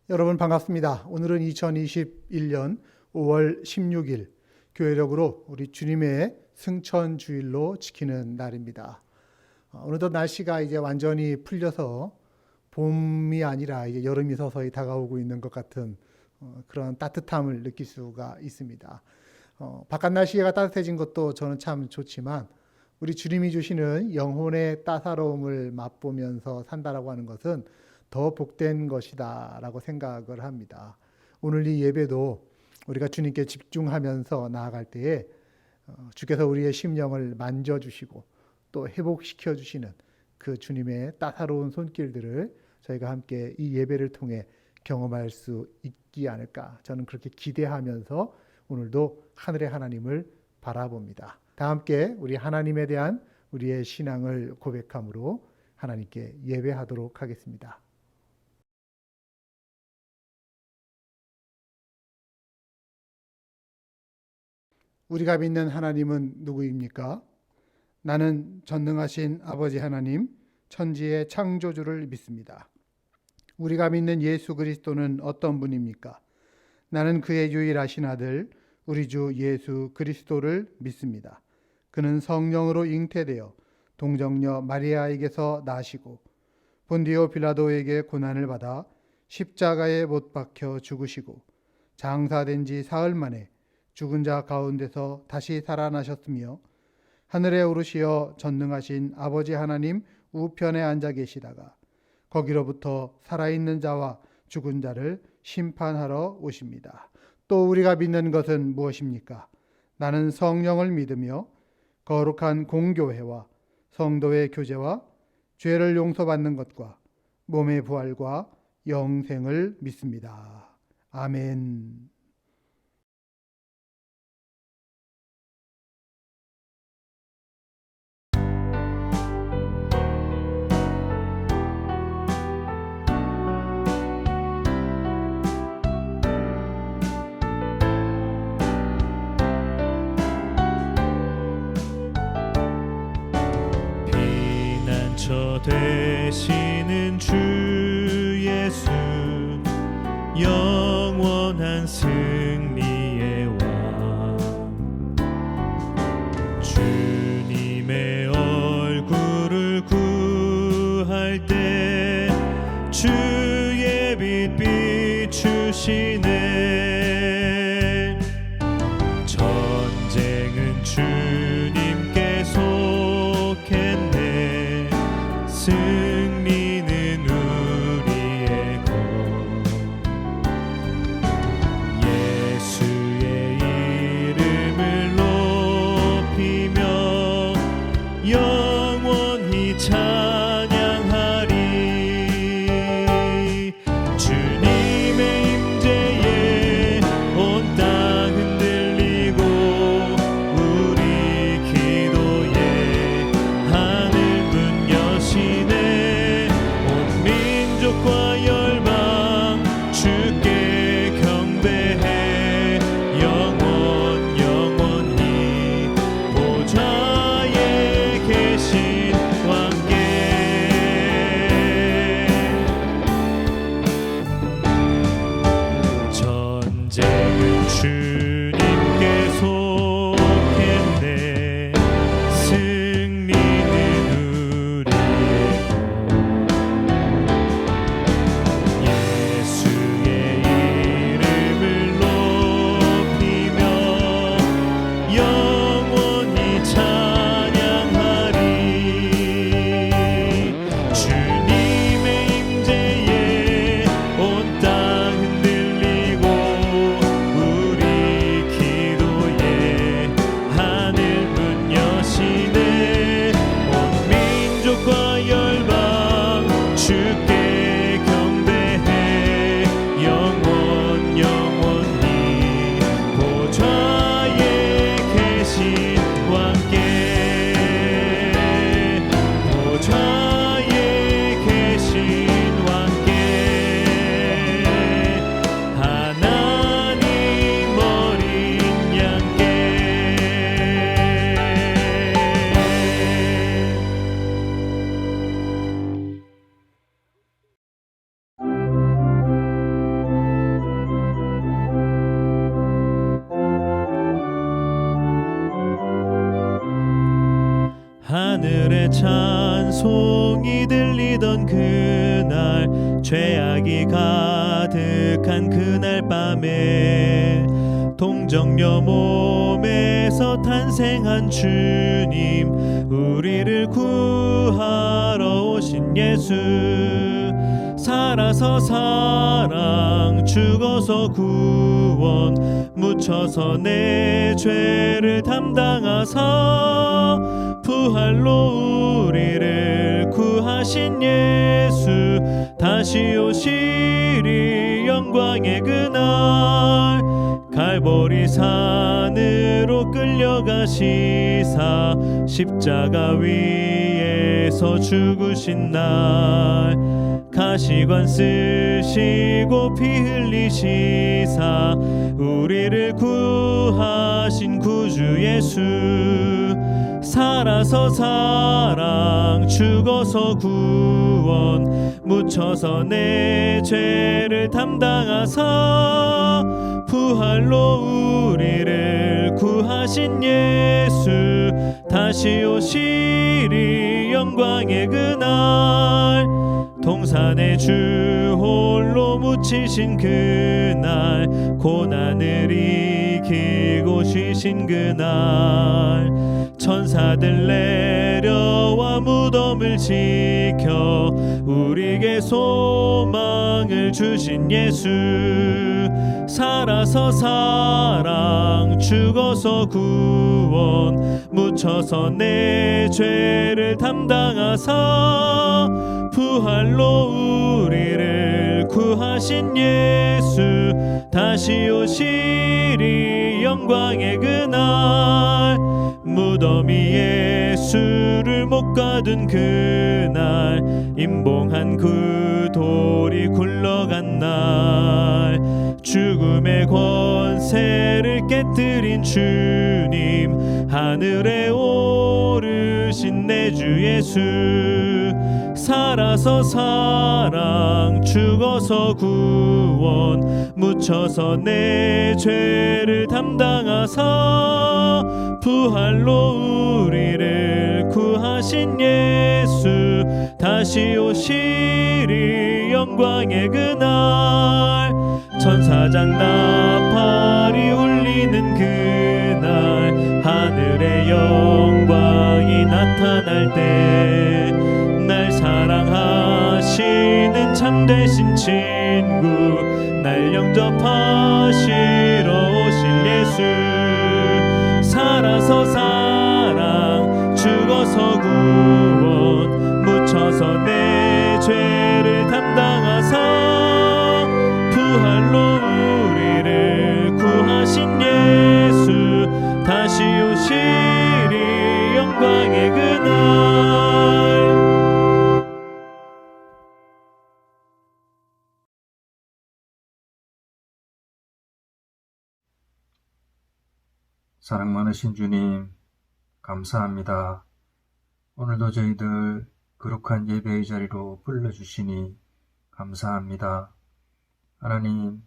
여러분 반갑습니다. 오늘은 2021년 5월 16일 교회력으로 우리 주님의 승천 주일로 지키는 날입니다. 어느덧 날씨가 이제 완전히 풀려서 봄이 아니라 이제 여름이 서서히 다가오고 있는 것 같은 그런 따뜻함을 느낄 수가 있습니다. 바깥 날씨가 따뜻해진 것도 저는 참 좋지만 우리 주님이 주시는 영혼의 따사로움을 맛보면서 산다라고 하는 것은 더 복된 것이다 라고 생각을 합니다. 오늘 이 예배도 우리가 주님께 집중하면서 나아갈 때에 주께서 우리의 심령을 만져주시고 또 회복시켜 주시는 그 주님의 따사로운 손길들을 저희가 함께 이 예배를 통해 경험할 수 있지 않을까, 저는 그렇게 기대하면서 오늘도 하늘의 하나님을 바라봅니다. 다 함께 우리 하나님에 대한 우리의 신앙을 고백함으로 하나님께 예배하도록 하겠습니다. 우리가 믿는 하나님은 누구입니까? 나는 전능하신 아버지 하나님, 천지의 창조주를 믿습니다. 우리가 믿는 예수 그리스도는 어떤 분입니까? 나는 그의 유일하신 아들, 우리 주 예수 그리스도를 믿습니다. 그는 성령으로 잉태되어 동정녀 마리아에게서 나시고 본디오 빌라도에게 고난을 받아 십자가에 못 박혀 죽으시고 장사된 지 사흘 만에 죽은 자 가운데서 다시 살아나셨으며 하늘에 오르시어 전능하신 아버지 하나님 우편에 앉아 계시다가 거기로부터 살아있는 자와 죽은 자를 심판하러 오십니다. 또 우리가 믿는 것은 무엇입니까? 나는 성령을 믿으며 거룩한 공교회와 성도의 교제와 죄를 용서받는 것과 몸의 부활과 영생을 믿습니다. 아멘. 피난처 되시는 주 예수, 영원한 승리의 왕, 주님의 얼굴을 구할 때 주의 빛 비추시네. 전쟁은 주님께 속했네. 승리는 우리의 것. 예수의 이름을 높이며 영원히 찬양하리. 주님의 임재에 온 땅 흔들리고 우리 기도에 하늘문 여시네. 하늘에 찬송이 들리던 그날, 죄악이 가득한 그날 밤에 동정녀 몸에서 탄생한 주님, 우리를 구하러 오신 예수. 살아서 사랑, 죽어서 구원, 묻혀서 내 죄를 담당하사 부활로 우리를 구하신 예수. 다시 오시리 영광의 그날, 갈보리 산으로 끌려가시사 십자가 위에서 죽으신 날, 가시관 쓰시고 피 흘리시사 우리를 구하신 구주 예수. 살아서 사랑, 죽어서 구원, 묻혀서 내 죄를 담당하사 부활로 우리를 구하신 예수. 다시 오시리 영광의 그날, 동산의 주 홀로 묻히신 그날, 고난을 이기고 쉬신 그날, 천사들 내려와 무덤을 지켜 우리에게 소망을 주신 예수. 살아서 사랑, 죽어서 구원, 묻혀서 내 죄를 담당하사 부활로 우리를 구하신 예수. 다시 오시리 영광의 그날, 무덤이 예수를 못 가둔 그날, 임봉한 그 돌이 굴러간 날, 죽음의 권세를 깨뜨린 주님, 하늘에 오르신 내 주 예수. 살아서 사랑, 죽어서 구원, 묻혀서 내 죄를 담당하사 부활로 우리를 구하신 예수. 다시 오시리 영광의 그날, 천사장 나팔이 울리는 그날, 하늘의 영광이 나타날 때, 날 사랑하시는 참되신 친구, 날 영접하시러 오실 예수. 살아서 사랑, 죽어서 구원, 묻혀서 내 죄를 담당하사 부활로 우리를 구하신 예수. 다시 오시리 영광의 그날. 사랑 많으신 주님, 감사합니다. 오늘도 저희들 거룩한 예배의 자리로 불러주시니 감사합니다. 하나님,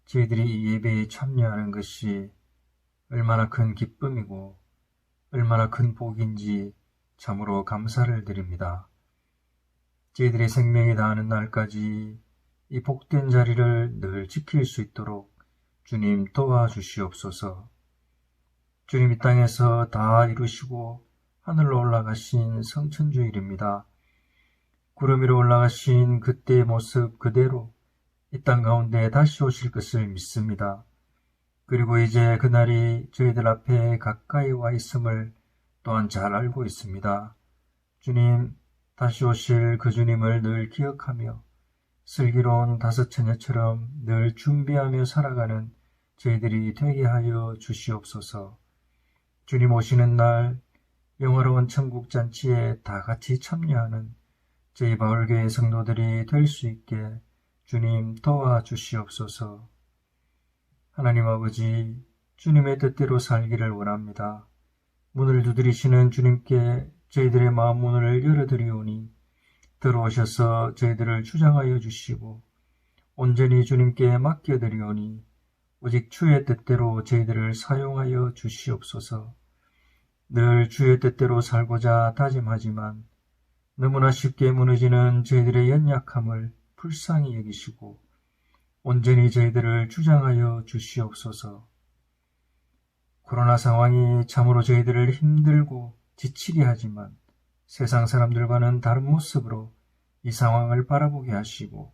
저희들이 이 예배에 참여하는 것이 얼마나 큰 기쁨이고 얼마나 큰 복인지 참으로 감사를 드립니다. 저희들의 생명이 다하는 날까지 이 복된 자리를 늘 지킬 수 있도록 주님 도와주시옵소서. 주님, 이 땅에서 다 이루시고 하늘로 올라가신 성천주일입니다. 구름 위로 올라가신 그때의 모습 그대로 이 땅 가운데 다시 오실 것을 믿습니다. 그리고 이제 그날이 저희들 앞에 가까이 와 있음을 또한 잘 알고 있습니다. 주님, 다시 오실 그 주님을 늘 기억하며 슬기로운 다섯 처녀처럼 늘 준비하며 살아가는 저희들이 되게 하여 주시옵소서. 주님 오시는 날 영화로운 천국 잔치에 다 같이 참여하는 저희 바울교회 성도들이 될 수 있게 주님 도와주시옵소서. 하나님 아버지, 주님의 뜻대로 살기를 원합니다. 문을 두드리시는 주님께 저희들의 마음 문을 열어드리오니 들어오셔서 저희들을 주장하여 주시고 온전히 주님께 맡겨드리오니 오직 주의 뜻대로 저희들을 사용하여 주시옵소서. 늘 주의 뜻대로 살고자 다짐하지만 너무나 쉽게 무너지는 저희들의 연약함을 불쌍히 여기시고 온전히 저희들을 주장하여 주시옵소서. 코로나 상황이 참으로 저희들을 힘들고 지치게 하지만 세상 사람들과는 다른 모습으로 이 상황을 바라보게 하시고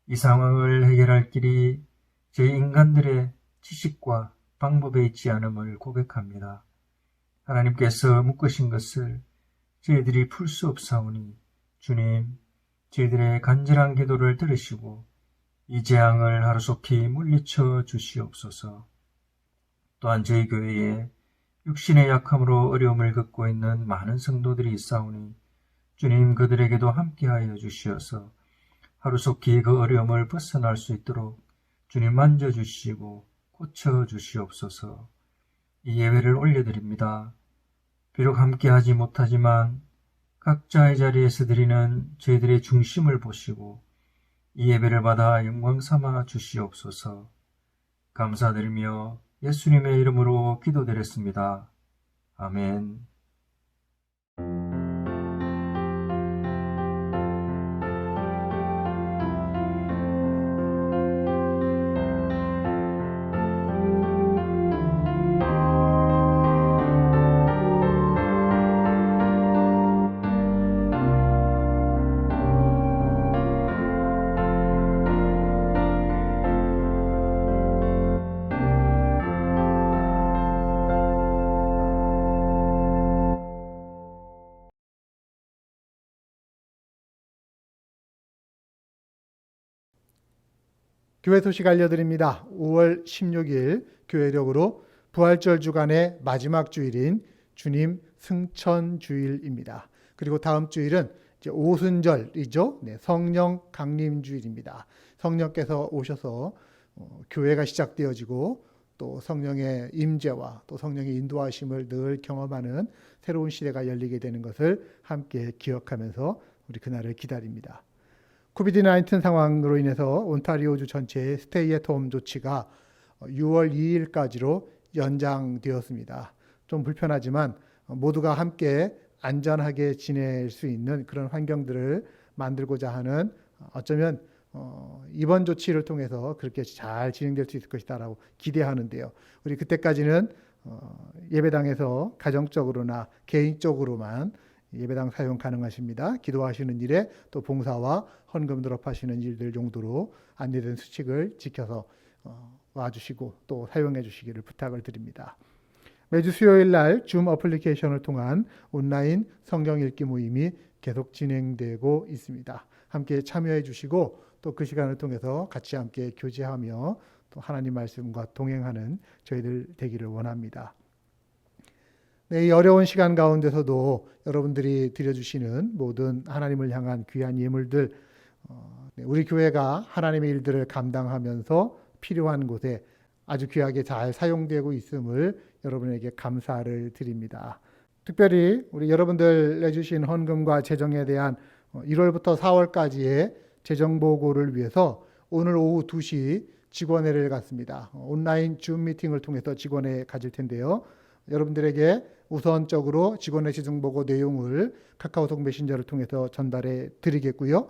이 상황을 해결할 길이 저희 인간들의 지식과 방법에 있지 않음을 고백합니다. 하나님께서 묶으신 것을 저희들이 풀 수 없사오니 주님, 저희들의 간절한 기도를 들으시고 이 재앙을 하루속히 물리쳐 주시옵소서. 또한 저희 교회에 육신의 약함으로 어려움을 겪고 있는 많은 성도들이 있사오니 주님, 그들에게도 함께하여 주시어서 하루속히 그 어려움을 벗어날 수 있도록 주님 만져주시고 고쳐주시옵소서. 이 예배를 올려드립니다. 비록 함께하지 못하지만 각자의 자리에서 드리는 저희들의 중심을 보시고 이 예배를 받아 영광 삼아 주시옵소서. 감사드리며 예수님의 이름으로 기도드렸습니다. 아멘. 교회 소식 알려드립니다. 5월 16일 교회력으로 부활절 주간의 마지막 주일인 주님 승천 주일입니다. 그리고 다음 주일은 이제 오순절이죠. 네, 성령 강림 주일입니다. 성령께서 오셔서 교회가 시작되어지고 또 성령의 임재와 또 성령의 인도하심을 늘 경험하는 새로운 시대가 열리게 되는 것을 함께 기억하면서 우리 그날을 기다립니다. 코비드-19 상황으로 인해서 온타리오주 전체의 스테이 앳 홈 조치가 6월 2일까지로 연장되었습니다. 좀 불편하지만 모두가 함께 안전하게 지낼 수 있는 그런 환경들을 만들고자 하는 어쩌면 이번 조치를 통해서 그렇게 잘 진행될 수 있을 것이다라고 기대하는데요. 우리 그때까지는 예배당에서 가정적으로나 개인적으로만 예배당 사용 가능하십니다. 기도하시는 일에 또 봉사와 헌금 드롭하시는 일들 용도로 안내된 수칙을 지켜서 와주시고 또 사용해 주시기를 부탁을 드립니다. 매주 수요일 날 줌 어플리케이션을 통한 온라인 성경 읽기 모임이 계속 진행되고 있습니다. 함께 참여해 주시고 또 그 시간을 통해서 같이 함께 교제하며 또 하나님 말씀과 동행하는 저희들 되기를 원합니다. 네, 이 어려운 시간 가운데서도 여러분들이 드려주시는 모든 하나님을 향한 귀한 예물들, 우리 교회가 하나님의 일들을 감당하면서 필요한 곳에 아주 귀하게 잘 사용되고 있음을 여러분에게 감사를 드립니다. 특별히 우리 여러분들 내주신 헌금과 재정에 대한 1월부터 4월까지의 재정 보고를 위해서 오늘 오후 2시 직원회를 갖습니다. 온라인 줌 미팅을 통해서 직원회 가질 텐데요. 여러분들에게 우선적으로 직원의 재정보고 내용을 카카오톡 메신저를 통해서 전달해 드리겠고요.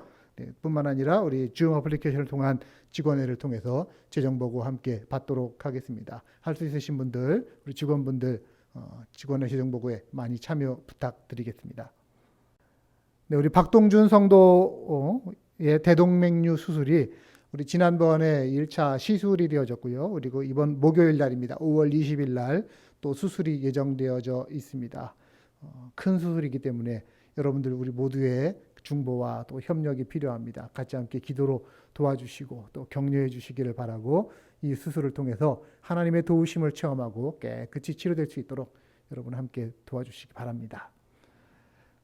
뿐만 아니라 우리 줌 어플리케이션을 통한 직원회를 통해서 재정보고 함께 받도록 하겠습니다. 할 수 있으신 분들, 우리 직원분들 직원의 재정보고에 많이 참여 부탁드리겠습니다. 네, 우리 박동준 성도의 대동맥류 수술이 우리 지난번에 1차 시술이 되어졌고요. 그리고 이번 목요일 날입니다. 5월 20일 날 또 수술이 예정되어져 있습니다. 큰 수술이기 때문에 여러분들 우리 모두의 중보와 또 협력이 필요합니다. 같이 함께 기도로 도와주시고 또 격려해 주시기를 바라고 이 수술을 통해서 하나님의 도우심을 체험하고 깨끗이 치료될 수 있도록 여러분 함께 도와주시기 바랍니다.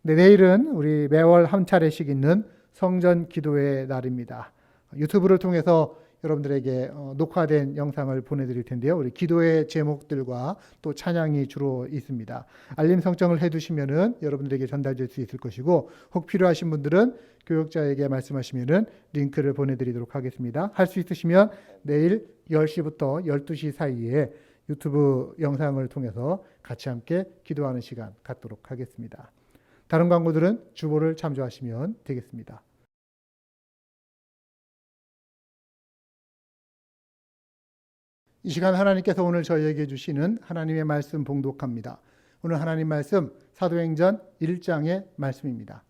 네, 내일은 우리 매월 한 차례씩 있는 성전 기도의 날입니다. 유튜브를 통해서 여러분들에게 녹화된 영상을 보내드릴 텐데요. 우리 기도의 제목들과 또 찬양이 주로 있습니다. 알림 설정을 해두시면은 여러분들에게 전달될 수 있을 것이고 혹 필요하신 분들은 교역자에게 말씀하시면은 링크를 보내드리도록 하겠습니다. 할 수 있으시면 내일 10시부터 12시 사이에 유튜브 영상을 통해서 같이 함께 기도하는 시간 갖도록 하겠습니다. 다른 광고들은 주보를 참조하시면 되겠습니다. 이 시간 하나님께서 오늘 저희에게 주시는 하나님의 말씀 봉독합니다. 오늘 하나님 말씀 사도행전 1장의 말씀입니다.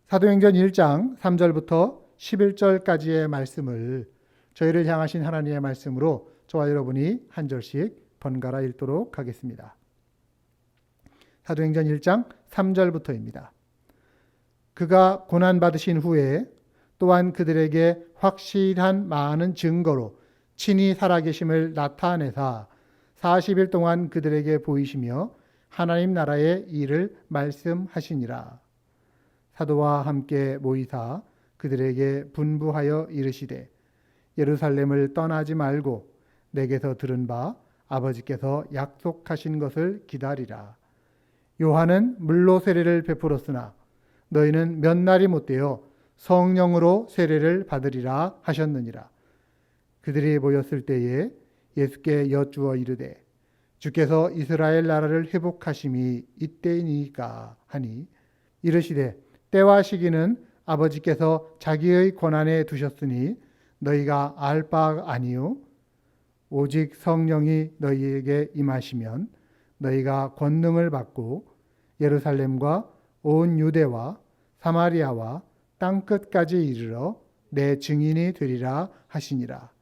사도행전 1장 3절부터 11절까지의 말씀을 저희를 향하신 하나님의 말씀으로 저와 여러분이 한 절씩 번갈아 읽도록 하겠습니다. 사도행전 1장 3절부터입니다. 그가 고난받으신 후에 또한 그들에게 확실한 많은 증거로 친히 살아계심을 나타내사 40일 동안 그들에게 보이시며 하나님 나라의 일을 말씀하시니라. 사도와 함께 모이사 그들에게 분부하여 이르시되 예루살렘을 떠나지 말고 내게서 들은 바 아버지께서 약속하신 것을 기다리라. 요한은 물로 세례를 베풀었으나 너희는 몇 날이 못되어 성령으로 세례를 받으리라 하셨느니라. 그들이 모였을 때에 예수께 여쭈어 이르되 주께서 이스라엘 나라를 회복하심이 이때이니까 하니 이르시되 때와 시기는 아버지께서 자기의 권한에 두셨으니 너희가 알 바 아니요 오직 성령이 너희에게 임하시면 너희가 권능을 받고 예루살렘과 온 유대와 사마리아와 땅끝까지 이르러 내 증인이 되리라 하시니라.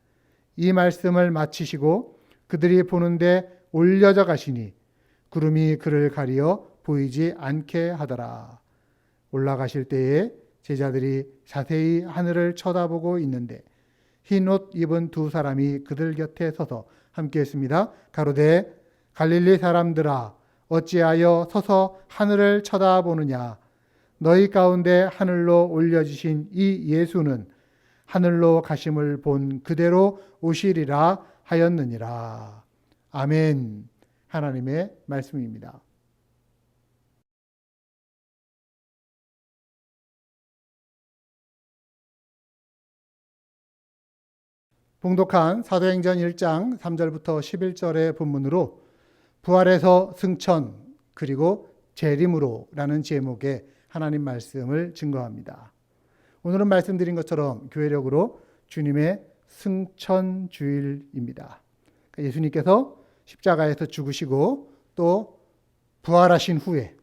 이 말씀을 마치시고 그들이 보는데 올려져 가시니 구름이 그를 가리어 보이지 않게 하더라. 올라가실 때에 제자들이 자세히 하늘을 쳐다보고 있는데 흰 옷 입은 두 사람이 그들 곁에 서서 함께 했습니다. 가로되 갈릴리 사람들아 어찌하여 서서 하늘을 쳐다보느냐. 너희 가운데 하늘로 올려지신 이 예수는 하늘로 가심을 본 그대로 오시리라 하였느니라. 아멘. 하나님의 말씀입니다. 봉독한 사도행전 1장 3절부터 11절의 본문으로 부활에서 승천 그리고 재림으로 라는 제목의 하나님 말씀을 증거합니다. 오늘은 말씀드린 것처럼 교회력으로 주님의 승천주일입니다. 예수님께서 십자가에서 죽으시고 또 부활하신 후에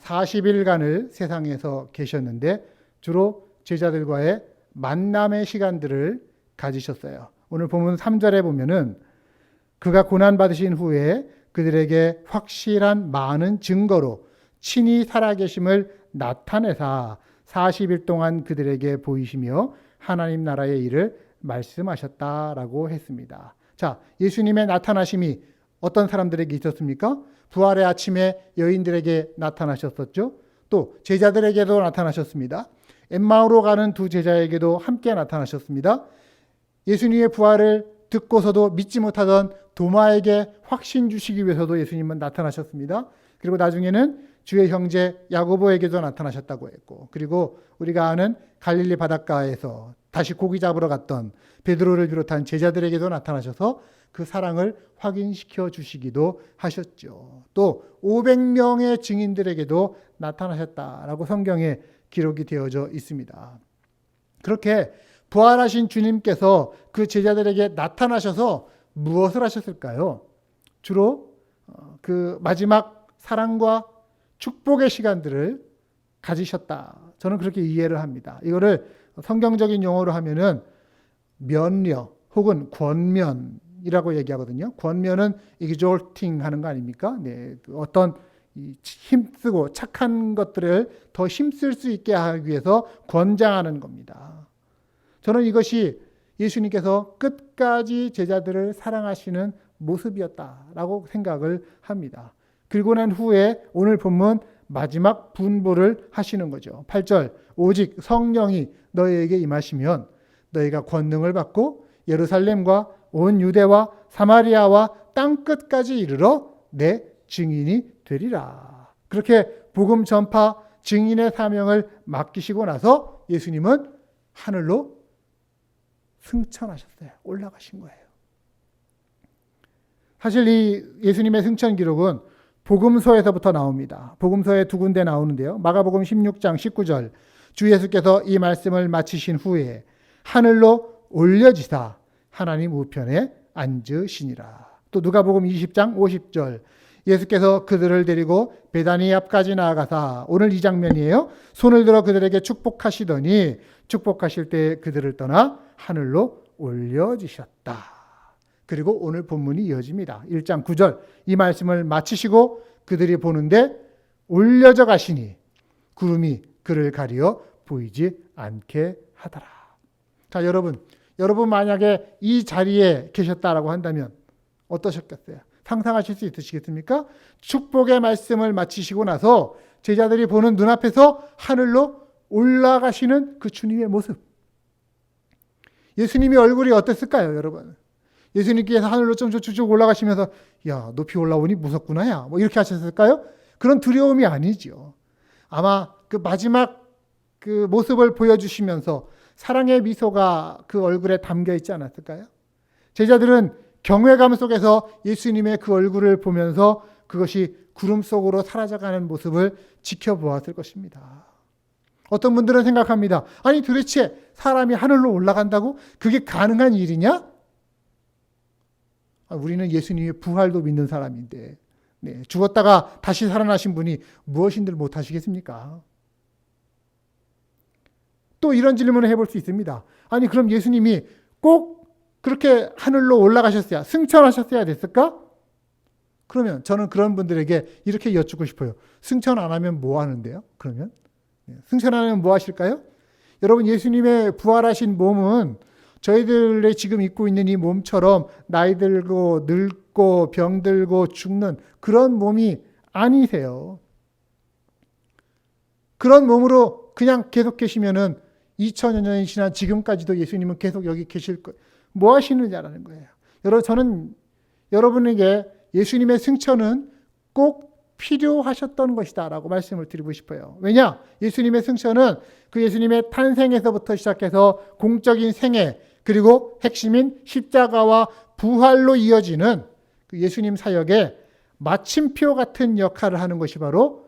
40일간을 세상에서 계셨는데 주로 제자들과의 만남의 시간들을 가지셨어요. 오늘 본문 3절에 보면은 그가 고난받으신 후에 그들에게 확실한 많은 증거로 친히 살아계심을 나타내사 40일 동안 그들에게 보이시며 하나님 나라의 일을 말씀하셨다라고 했습니다. 자, 예수님의 나타나심이 어떤 사람들에게 있었습니까? 부활의 아침에 여인들에게 나타나셨었죠. 또 제자들에게도 나타나셨습니다. 엠마오로 가는 두 제자에게도 함께 나타나셨습니다. 예수님의 부활을 듣고서도 믿지 못하던 도마에게 확신 주시기 위해서도 예수님은 나타나셨습니다. 그리고 나중에는 주의 형제 야고보에게도 나타나셨다고 했고, 그리고 우리가 아는 갈릴리 바닷가에서 다시 고기 잡으러 갔던 베드로를 비롯한 제자들에게도 나타나셔서 그 사랑을 확인시켜 주시기도 하셨죠. 또 500명의 증인들에게도 나타나셨다라고 성경에 기록이 되어져 있습니다. 그렇게 부활하신 주님께서 그 제자들에게 나타나셔서 무엇을 하셨을까요? 주로 그 마지막 사랑과 축복의 시간들을 가지셨다. 저는 그렇게 이해를 합니다. 이거를 성경적인 용어로 하면은 면려 혹은 권면이라고 얘기하거든요. 권면은 exalting 하는 거 아닙니까? 네, 어떤 힘쓰고 착한 것들을 더 힘쓸 수 있게 하기 위해서 권장하는 겁니다. 저는 이것이 예수님께서 끝까지 제자들을 사랑하시는 모습이었다라고 생각을 합니다. 그리고 난 후에 오늘 본문 마지막 분부를 하시는 거죠. 8절 오직 성령이 너희에게 임하시면 너희가 권능을 받고 예루살렘과 온 유대와 사마리아와 땅끝까지 이르러 내 증인이 되리라. 그렇게 복음 전파 증인의 사명을 맡기시고 나서 예수님은 하늘로 승천하셨어요. 올라가신 거예요. 사실 이 예수님의 승천 기록은 복음서에서부터 나옵니다. 복음서에 두 군데 나오는데요. 마가복음 16장 19절, 주 예수께서 이 말씀을 마치신 후에 하늘로 올려지사 하나님 우편에 앉으시니라. 또 누가복음 20장 50절, 예수께서 그들을 데리고 베다니 앞까지 나아가사, 오늘 이 장면이에요. 손을 들어 그들에게 축복하시더니 축복하실 때 그들을 떠나 하늘로 올려지셨다. 그리고 오늘 본문이 이어집니다. 1장 9절, 이 말씀을 마치시고 그들이 보는데 올려져 가시니 구름이 그를 가리어 보이지 않게 하더라. 자, 여러분 만약에 이 자리에 계셨다라고 한다면 어떠셨겠어요? 상상하실 수 있으시겠습니까? 축복의 말씀을 마치시고 나서 제자들이 보는 눈앞에서 하늘로 올라가시는 그 주님의 모습. 예수님의 얼굴이 어땠을까요, 여러분? 예수님께서 하늘로 좀 쭉쭉 올라가시면서 야, 높이 올라오니 무섭구나, 야, 뭐 이렇게 하셨을까요? 그런 두려움이 아니죠. 아마 그 마지막 그 모습을 보여주시면서 사랑의 미소가 그 얼굴에 담겨 있지 않았을까요? 제자들은 경외감 속에서 예수님의 그 얼굴을 보면서 그것이 구름 속으로 사라져가는 모습을 지켜보았을 것입니다. 어떤 분들은 생각합니다. 아니 도대체 사람이 하늘로 올라간다고? 그게 가능한 일이냐? 우리는 예수님의 부활도 믿는 사람인데 죽었다가 다시 살아나신 분이 무엇인들 못하시겠습니까? 또 이런 질문을 해볼 수 있습니다. 아니 그럼 예수님이 꼭 그렇게 하늘로 올라가셨어야, 승천하셨어야 됐을까? 그러면 저는 그런 분들에게 이렇게 여쭙고 싶어요. 승천 안 하면 뭐 하는데요? 그러면? 승천 안 하면 뭐 하실까요? 여러분, 예수님의 부활하신 몸은 저희들의 지금 입고 있는 이 몸처럼 나이 들고 늙고 병들고 죽는 그런 몸이 아니세요. 그런 몸으로 그냥 계속 계시면은 2000여 년이 지난 지금까지도 예수님은 계속 여기 계실 거예요. 뭐 하시느냐라는 거예요. 여러분, 저는 여러분에게 예수님의 승천은 꼭 필요하셨던 것이다 라고 말씀을 드리고 싶어요. 왜냐? 예수님의 승천은 그 예수님의 탄생에서부터 시작해서 공적인 생애, 그리고 핵심인 십자가와 부활로 이어지는 그 예수님 사역의 마침표 같은 역할을 하는 것이 바로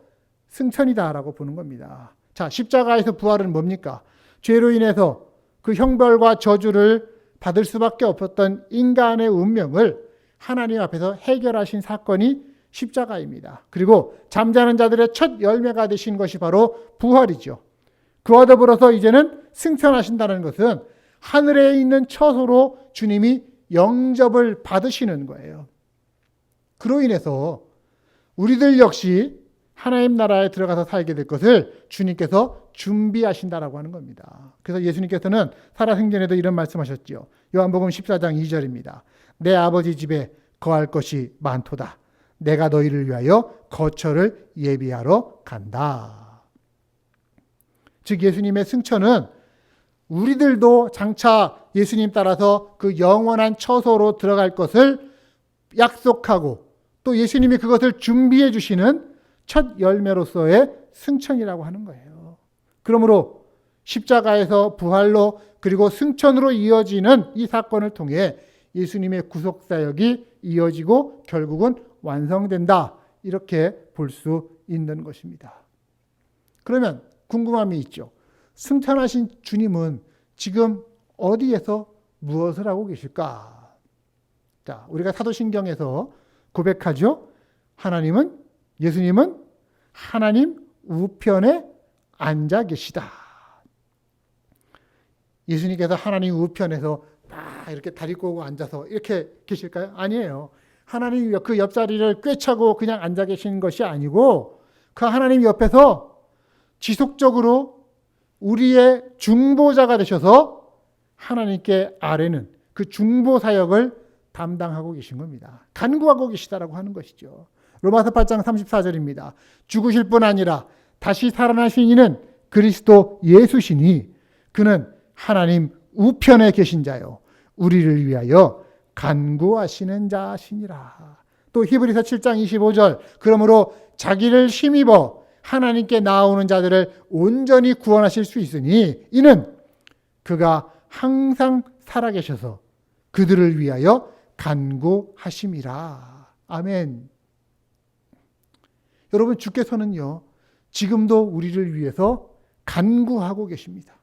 승천이다라고 보는 겁니다. 자, 십자가에서 부활은 뭡니까? 죄로 인해서 그 형벌과 저주를 받을 수밖에 없었던 인간의 운명을 하나님 앞에서 해결하신 사건이 십자가입니다. 그리고 잠자는 자들의 첫 열매가 되신 것이 바로 부활이죠. 그와 더불어서 이제는 승천하신다는 것은 하늘에 있는 처소로 주님이 영접을 받으시는 거예요. 그로 인해서 우리들 역시 하나님 나라에 들어가서 살게 될 것을 주님께서 준비하신다라고 하는 겁니다. 그래서 예수님께서는 살아생전에도 이런 말씀하셨죠. 요한복음 14장 2절입니다. 내 아버지 집에 거할 것이 많도다. 내가 너희를 위하여 거처를 예비하러 간다. 즉 예수님의 승천은 우리들도 장차 예수님 따라서 그 영원한 처소로 들어갈 것을 약속하고 또 예수님이 그것을 준비해 주시는 첫 열매로서의 승천이라고 하는 거예요. 그러므로 십자가에서 부활로 그리고 승천으로 이어지는 이 사건을 통해 예수님의 구속사역이 이어지고 결국은 완성된다. 이렇게 볼 수 있는 것입니다. 그러면 궁금함이 있죠. 승천하신 주님은 지금 어디에서 무엇을 하고 계실까? 자, 우리가 사도신경에서 고백하죠. 예수님은 하나님 우편에 앉아 계시다. 예수님께서 하나님 우편에서 딱 이렇게 다리 꼬고 앉아서 이렇게 계실까요? 아니에요. 하나님 그 옆자리를 꿰차고 그냥 앉아 계시는 것이 아니고 그 하나님 옆에서 지속적으로 우리의 중보자가 되셔서 하나님께 아뢰는 그 중보 사역을 담당하고 계신 겁니다. 간구하고 계시다라고 하는 것이죠. 로마서 8장 34절입니다. 죽으실 뿐 아니라 다시 살아나신 이는 그리스도 예수시니 그는 하나님 우편에 계신 자요 우리를 위하여 간구하시는 자시니라. 또 히브리서 7장 25절 그러므로 자기를 힘입어 하나님께 나아오는 자들을 온전히 구원하실 수 있으니 이는 그가 항상 살아계셔서 그들을 위하여 간구하심이라. 아멘. 여러분, 주께서는요, 지금도 우리를 위해서 간구하고 계십니다.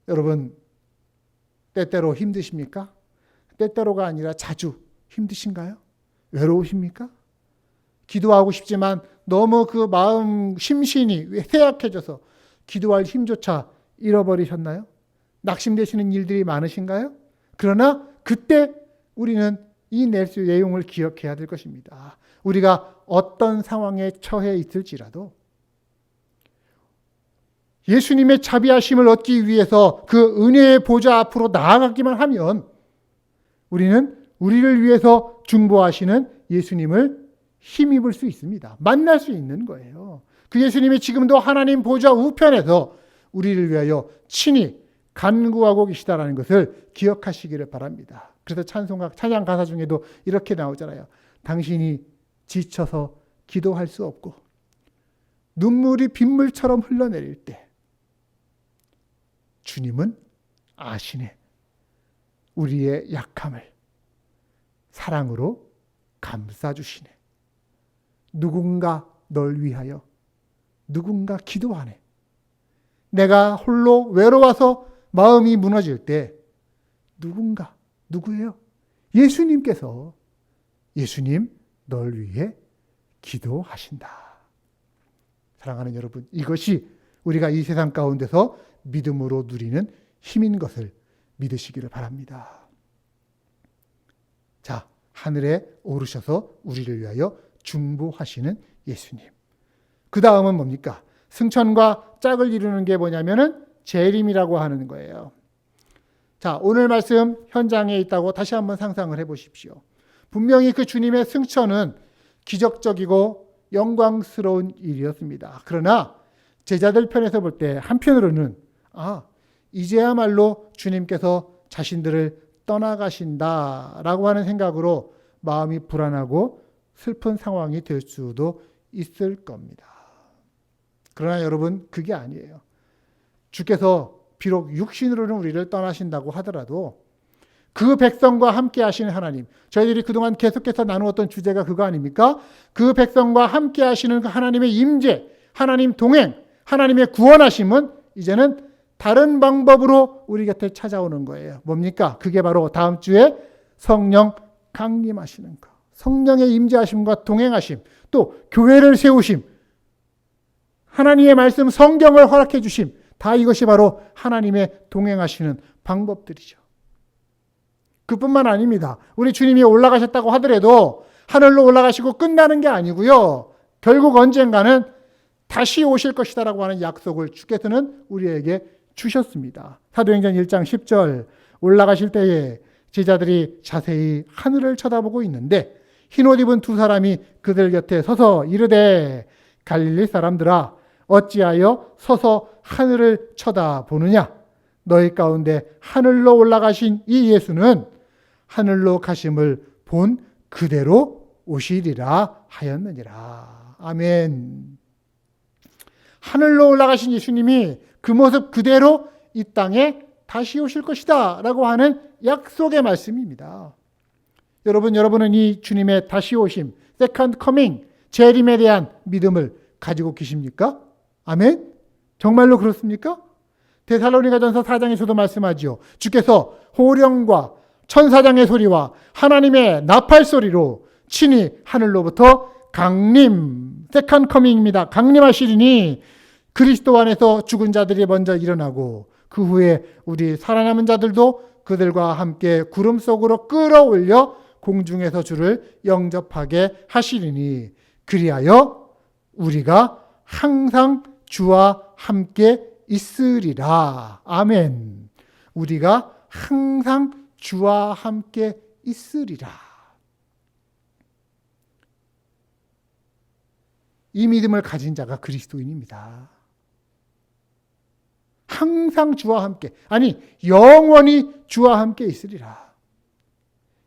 여러분, 때때로 힘드십니까? 때때로가 아니라 자주 힘드신가요? 외로우십니까? 기도하고 싶지만 너무 그 마음 심신이 쇠약해져서 기도할 힘조차 잃어버리셨나요? 낙심되시는 일들이 많으신가요? 그러나 그때 우리는 이 내용을 기억해야 될 것입니다. 우리가 어떤 상황에 처해 있을지라도 예수님의 자비하심을 얻기 위해서 그 은혜의 보좌 앞으로 나아가기만 하면 우리는 우리를 위해서 중보하시는 예수님을 힘입을 수 있습니다. 만날 수 있는 거예요. 그 예수님이 지금도 하나님 보좌 우편에서 우리를 위하여 친히 간구하고 계시다라는 것을 기억하시기를 바랍니다. 그래서 찬양 가사 중에도 이렇게 나오잖아요. 당신이 지쳐서 기도할 수 없고 눈물이 빗물처럼 흘러내릴 때 주님은 아시네. 우리의 약함을 사랑으로 감싸주시네. 누군가 널 위하여 누군가 기도하네. 내가 홀로 외로워서 마음이 무너질 때 누구예요? 예수님께서 예수님 널 위해 기도하신다. 사랑하는 여러분, 이것이 우리가 이 세상 가운데서 믿음으로 누리는 힘인 것을 믿으시기를 바랍니다. 자, 하늘에 오르셔서 우리를 위하여 중보하시는 예수님. 그 다음은 뭡니까? 승천과 짝을 이루는 게 뭐냐면은 재림이라고 하는 거예요. 자, 오늘 말씀 현장에 있다고 다시 한번 상상을 해보십시오. 분명히 그 주님의 승천은 기적적이고 영광스러운 일이었습니다. 그러나 제자들 편에서 볼 때 한편으로는 이제야말로 주님께서 자신들을 떠나가신다라고 하는 생각으로 마음이 불안하고 슬픈 상황이 될 수도 있을 겁니다. 그러나 여러분, 그게 아니에요. 주께서 비록 육신으로는 우리를 떠나신다고 하더라도 그 백성과 함께 하시는 하나님, 저희들이 그동안 계속해서 나누었던 주제가 그거 아닙니까? 그 백성과 함께 하시는 그 하나님의 임재, 하나님 동행, 하나님의 구원하심은 이제는 다른 방법으로 우리 곁에 찾아오는 거예요. 뭡니까? 그게 바로 다음 주에 성령 강림하시는 것, 성령의 임재하심과 동행하심, 또 교회를 세우심, 하나님의 말씀 성경을 허락해 주심, 다 이것이 바로 하나님의 동행하시는 방법들이죠. 그뿐만 아닙니다. 우리 주님이 올라가셨다고 하더라도 하늘로 올라가시고 끝나는 게 아니고요. 결국 언젠가는 다시 오실 것이다라고 하는 약속을 주께서는 우리에게 주셨습니다. 사도행전 1장 10절, 올라가실 때에 제자들이 자세히 하늘을 쳐다보고 있는데 흰옷 입은 두 사람이 그들 곁에 서서 이르되 갈릴리 사람들아 어찌하여 서서 하늘을 쳐다보느냐? 너희 가운데 하늘로 올라가신 이 예수는 하늘로 가심을 본 그대로 오시리라 하였느니라. 아멘. 하늘로 올라가신 예수님이 그 모습 그대로 이 땅에 다시 오실 것이다 라고 하는 약속의 말씀입니다. 여러분은 이 주님의 다시 오심, 세컨드 커밍, 재림에 대한 믿음을 가지고 계십니까? 아멘? 정말로 그렇습니까? 데살로니가전서 4장에서도 말씀하지요. 주께서 호령과 천사장의 소리와 하나님의 나팔 소리로 친히 하늘로부터 강림, 세컨드 커밍입니다. 강림하시리니 그리스도 안에서 죽은 자들이 먼저 일어나고 그 후에 우리 살아남은 자들도 그들과 함께 구름 속으로 끌어올려 공중에서 주를 영접하게 하시리니 그리하여 우리가 항상 주와 함께 있으리라. 아멘. 우리가 항상 주와 함께 있으리라. 이 믿음을 가진 자가 그리스도인입니다. 항상 주와 함께, 아니 영원히 주와 함께 있으리라.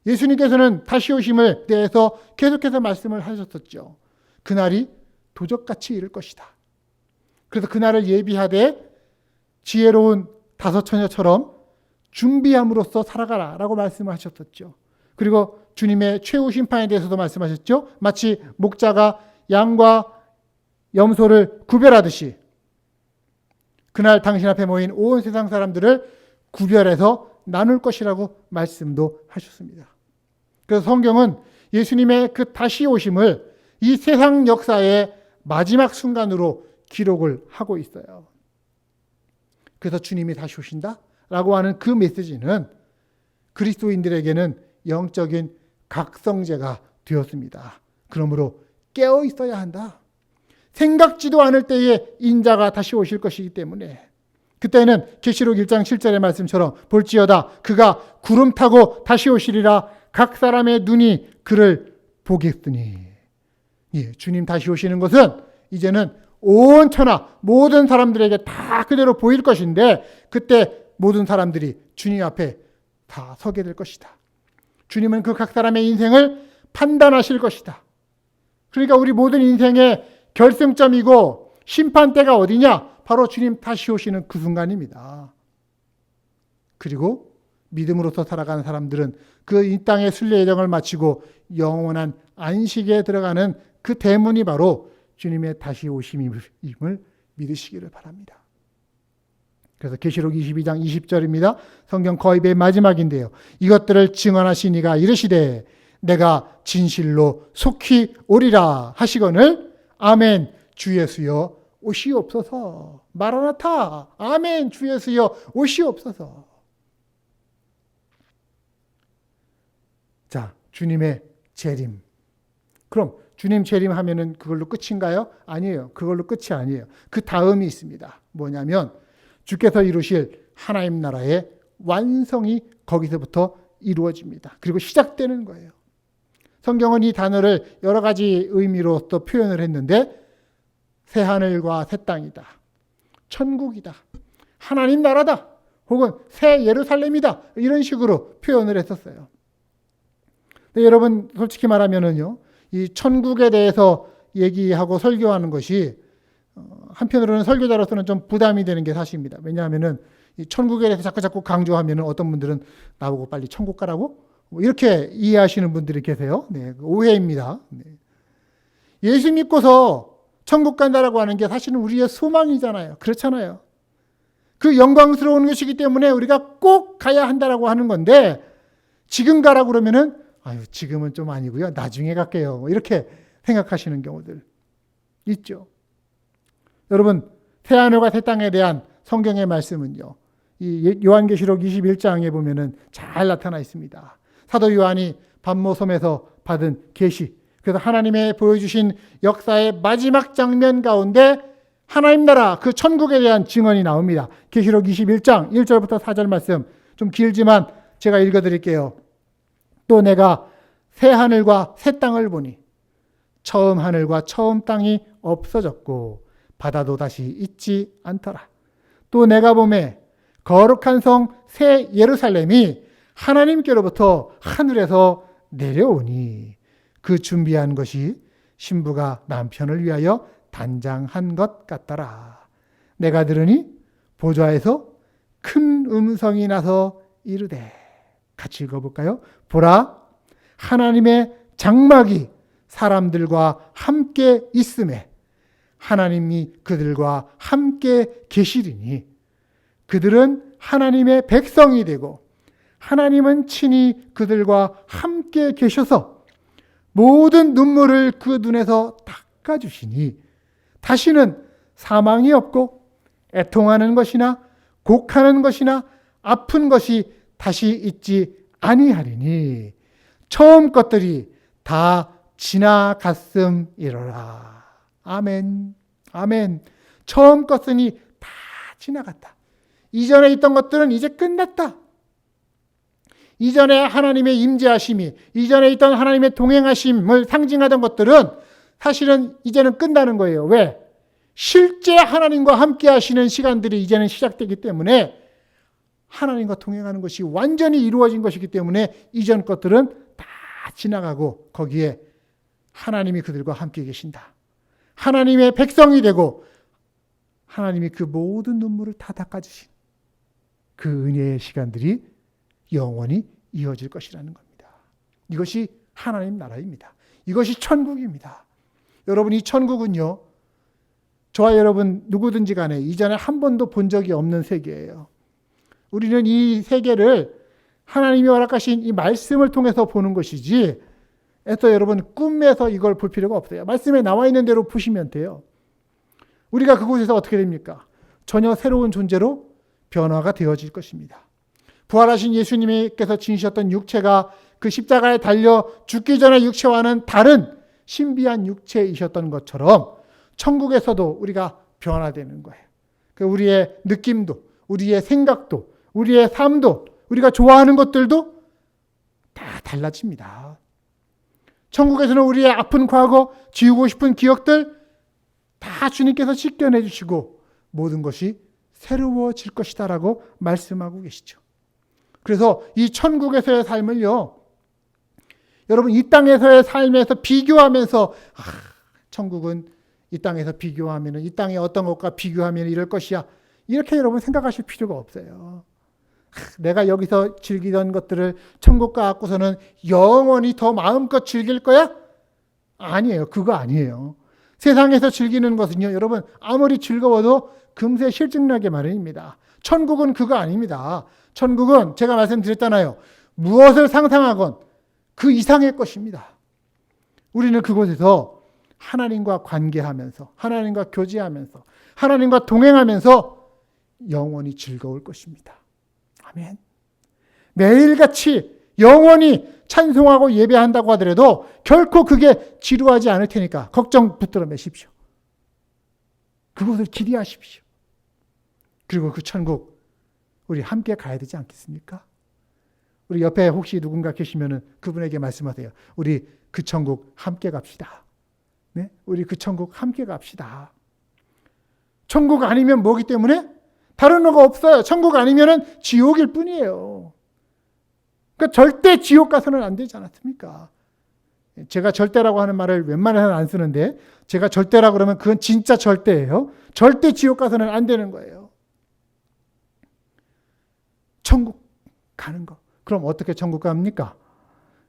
예수님께서는 다시 오심을 대해서 계속해서 말씀을 하셨었죠. 그날이 도적같이 이를 것이다. 그래서 그날을 예비하되 지혜로운 다섯 처녀처럼 준비함으로써 살아가라 라고 말씀하셨었죠. 그리고 주님의 최후 심판에 대해서도 말씀하셨죠. 마치 목자가 양과 염소를 구별하듯이 그날 당신 앞에 모인 온 세상 사람들을 구별해서 나눌 것이라고 말씀도 하셨습니다. 그래서 성경은 예수님의 그 다시 오심을 이 세상 역사의 마지막 순간으로 기록을 하고 있어요. 그래서 주님이 다시 오신다라고 하는 그 메시지는 그리스도인들에게는 영적인 각성제가 되었습니다. 그러므로 깨어 있어야 한다. 생각지도 않을 때에 인자가 다시 오실 것이기 때문에 그때는 계시록 1장 7절의 말씀처럼 볼지어다 그가 구름 타고 다시 오시리라 각 사람의 눈이 그를 보겠으니. 예, 주님 다시 오시는 것은 이제는 온 천하 모든 사람들에게 다 그대로 보일 것인데 그때 모든 사람들이 주님 앞에 다 서게 될 것이다. 주님은 그 각 사람의 인생을 판단하실 것이다. 그러니까 우리 모든 인생의 결승점이고 심판대가 어디냐? 바로 주님 다시 오시는 그 순간입니다. 그리고 믿음으로서 살아가는 사람들은 그 이 땅의 순례 여정을 마치고 영원한 안식에 들어가는 그 대문이 바로 주님의 다시 오심임을 믿으시기를 바랍니다. 그래서 계시록 22장 20절입니다. 성경 거의 맨 마지막인데요. 이것들을 증언하신 이가 이르시되 내가 진실로 속히 오리라 하시거늘 아멘 주 예수여 오시옵소서. 마라나타 아멘 주 예수여 오시옵소서. 자, 주님의 재림. 그럼 주님 재림하면은 그걸로 끝인가요? 아니에요. 그걸로 끝이 아니에요. 그 다음이 있습니다. 뭐냐면 주께서 이루실 하나님 나라의 완성이 거기서부터 이루어집니다. 그리고 시작되는 거예요. 성경은 이 단어를 여러 가지 의미로 또 표현을 했는데 새 하늘과 새 땅이다. 천국이다. 하나님 나라다. 혹은 새 예루살렘이다. 이런 식으로 표현을 했었어요. 근데 여러분 솔직히 말하면은요. 이 천국에 대해서 얘기하고 설교하는 것이 한편으로는 설교자로서는 좀 부담이 되는 게 사실입니다. 왜냐하면은 이 천국에 대해서 자꾸 강조하면은 어떤 분들은 나보고 빨리 천국 가라고 이렇게 이해하시는 분들이 계세요. 네, 오해입니다. 네. 예수 믿고서 천국 간다라고 하는 게 사실은 우리의 소망이잖아요. 그렇잖아요. 그 영광스러운 것이기 때문에 우리가 꼭 가야 한다라고 하는 건데 지금 가라고 그러면은 아유 지금은 좀 아니고요. 나중에 갈게요. 이렇게 생각하시는 경우들 있죠. 여러분 새하늘과 새 땅에 대한 성경의 말씀은요. 이 요한계시록 21장에 보면은 잘 나타나 있습니다. 사도 요한이 반모섬에서 받은 계시. 그래서 하나님의 보여주신 역사의 마지막 장면 가운데 하나님 나라 그 천국에 대한 증언이 나옵니다. 계시록 21장 1절부터 4절 말씀 좀 길지만 제가 읽어드릴게요. 또 내가 새 하늘과 새 땅을 보니 처음 하늘과 처음 땅이 없어졌고 바다도 다시 있지 않더라. 또 내가 보매 거룩한 성 새 예루살렘이 하나님께로부터 하늘에서 내려오니 그 준비한 것이 신부가 남편을 위하여 단장한 것 같더라. 내가 들으니 보좌에서 큰 음성이 나서 이르되 같이 읽어볼까요? 보라 하나님의 장막이 사람들과 함께 있음에 하나님이 그들과 함께 계시리니 그들은 하나님의 백성이 되고 하나님은 친히 그들과 함께 계셔서 모든 눈물을 그 눈에서 닦아주시니 다시는 사망이 없고 애통하는 것이나 곡하는 것이나 아픈 것이 다시 있지 아니하리니 처음 것들이 다 지나갔음이로라. 아멘. 아멘. 처음 것은 다 지나갔다. 이전에 있던 것들은 이제 끝났다. 이전에 하나님의 임재하심이, 이전에 있던 하나님의 동행하심을 상징하던 것들은 사실은 이제는 끝나는 거예요. 왜? 실제 하나님과 함께 하시는 시간들이 이제는 시작되기 때문에 하나님과 동행하는 것이 완전히 이루어진 것이기 때문에 이전 것들은 다 지나가고 거기에 하나님이 그들과 함께 계신다. 하나님의 백성이 되고 하나님이 그 모든 눈물을 다 닦아주신 그 은혜의 시간들이 영원히 이어질 것이라는 겁니다. 이것이 하나님 나라입니다. 이것이 천국입니다. 여러분, 이 천국은요, 저와 여러분 누구든지 간에 이전에 한 번도 본 적이 없는 세계예요. 우리는 이 세계를 하나님이 허락하신 이 말씀을 통해서 보는 것이지, 그래서 여러분 꿈에서 이걸 볼 필요가 없어요. 말씀에 나와 있는 대로 보시면 돼요. 우리가 그곳에서 어떻게 됩니까? 전혀 새로운 존재로 변화가 되어질 것입니다. 부활하신 예수님께서 지니셨던 육체가 그 십자가에 달려 죽기 전에 육체와는 다른 신비한 육체이셨던 것처럼 천국에서도 우리가 변화되는 거예요. 우리의 느낌도, 우리의 생각도, 우리의 삶도, 우리가 좋아하는 것들도 다 달라집니다. 천국에서는 우리의 아픈 과거, 지우고 싶은 기억들 다 주님께서 씻겨내 주시고 모든 것이 새로워질 것이다 라고 말씀하고 계시죠. 그래서 이 천국에서의 삶을요, 여러분 이 땅에서의 삶에서 비교하면서 천국은 이 땅에서 비교하면, 이 땅의 어떤 것과 비교하면 이럴 것이야, 이렇게 여러분 생각하실 필요가 없어요. 내가 여기서 즐기던 것들을 천국 가고서는 영원히 더 마음껏 즐길 거야? 아니에요. 그거 아니에요. 세상에서 즐기는 것은요, 여러분 아무리 즐거워도 금세 실증나게 마련입니다. 천국은 그거 아닙니다. 천국은 제가 말씀드렸잖아요. 무엇을 상상하건 그 이상의 것입니다. 우리는 그곳에서 하나님과 관계하면서, 하나님과 교제하면서, 하나님과 동행하면서 영원히 즐거울 것입니다. 아멘. 매일같이 영원히 찬송하고 예배한다고 하더라도 결코 그게 지루하지 않을 테니까 걱정 붙들어 매십시오. 그곳을 기대하십시오. 그리고 그 천국 우리 함께 가야 되지 않겠습니까? 우리 옆에 혹시 누군가 계시면은 그분에게 말씀하세요. 우리 그 천국 함께 갑시다. 네? 우리 그 천국 함께 갑시다. 천국 아니면 뭐기 때문에? 다른 거가 없어요. 천국 아니면은 지옥일 뿐이에요. 그러니까 절대 지옥 가서는 안 되지 않았습니까? 제가 절대라고 하는 말을 웬만해서는 안 쓰는데, 제가 절대라 그러면 그건 진짜 절대예요. 절대 지옥 가서는 안 되는 거예요. 천국 가는 거. 그럼 어떻게 천국 갑니까?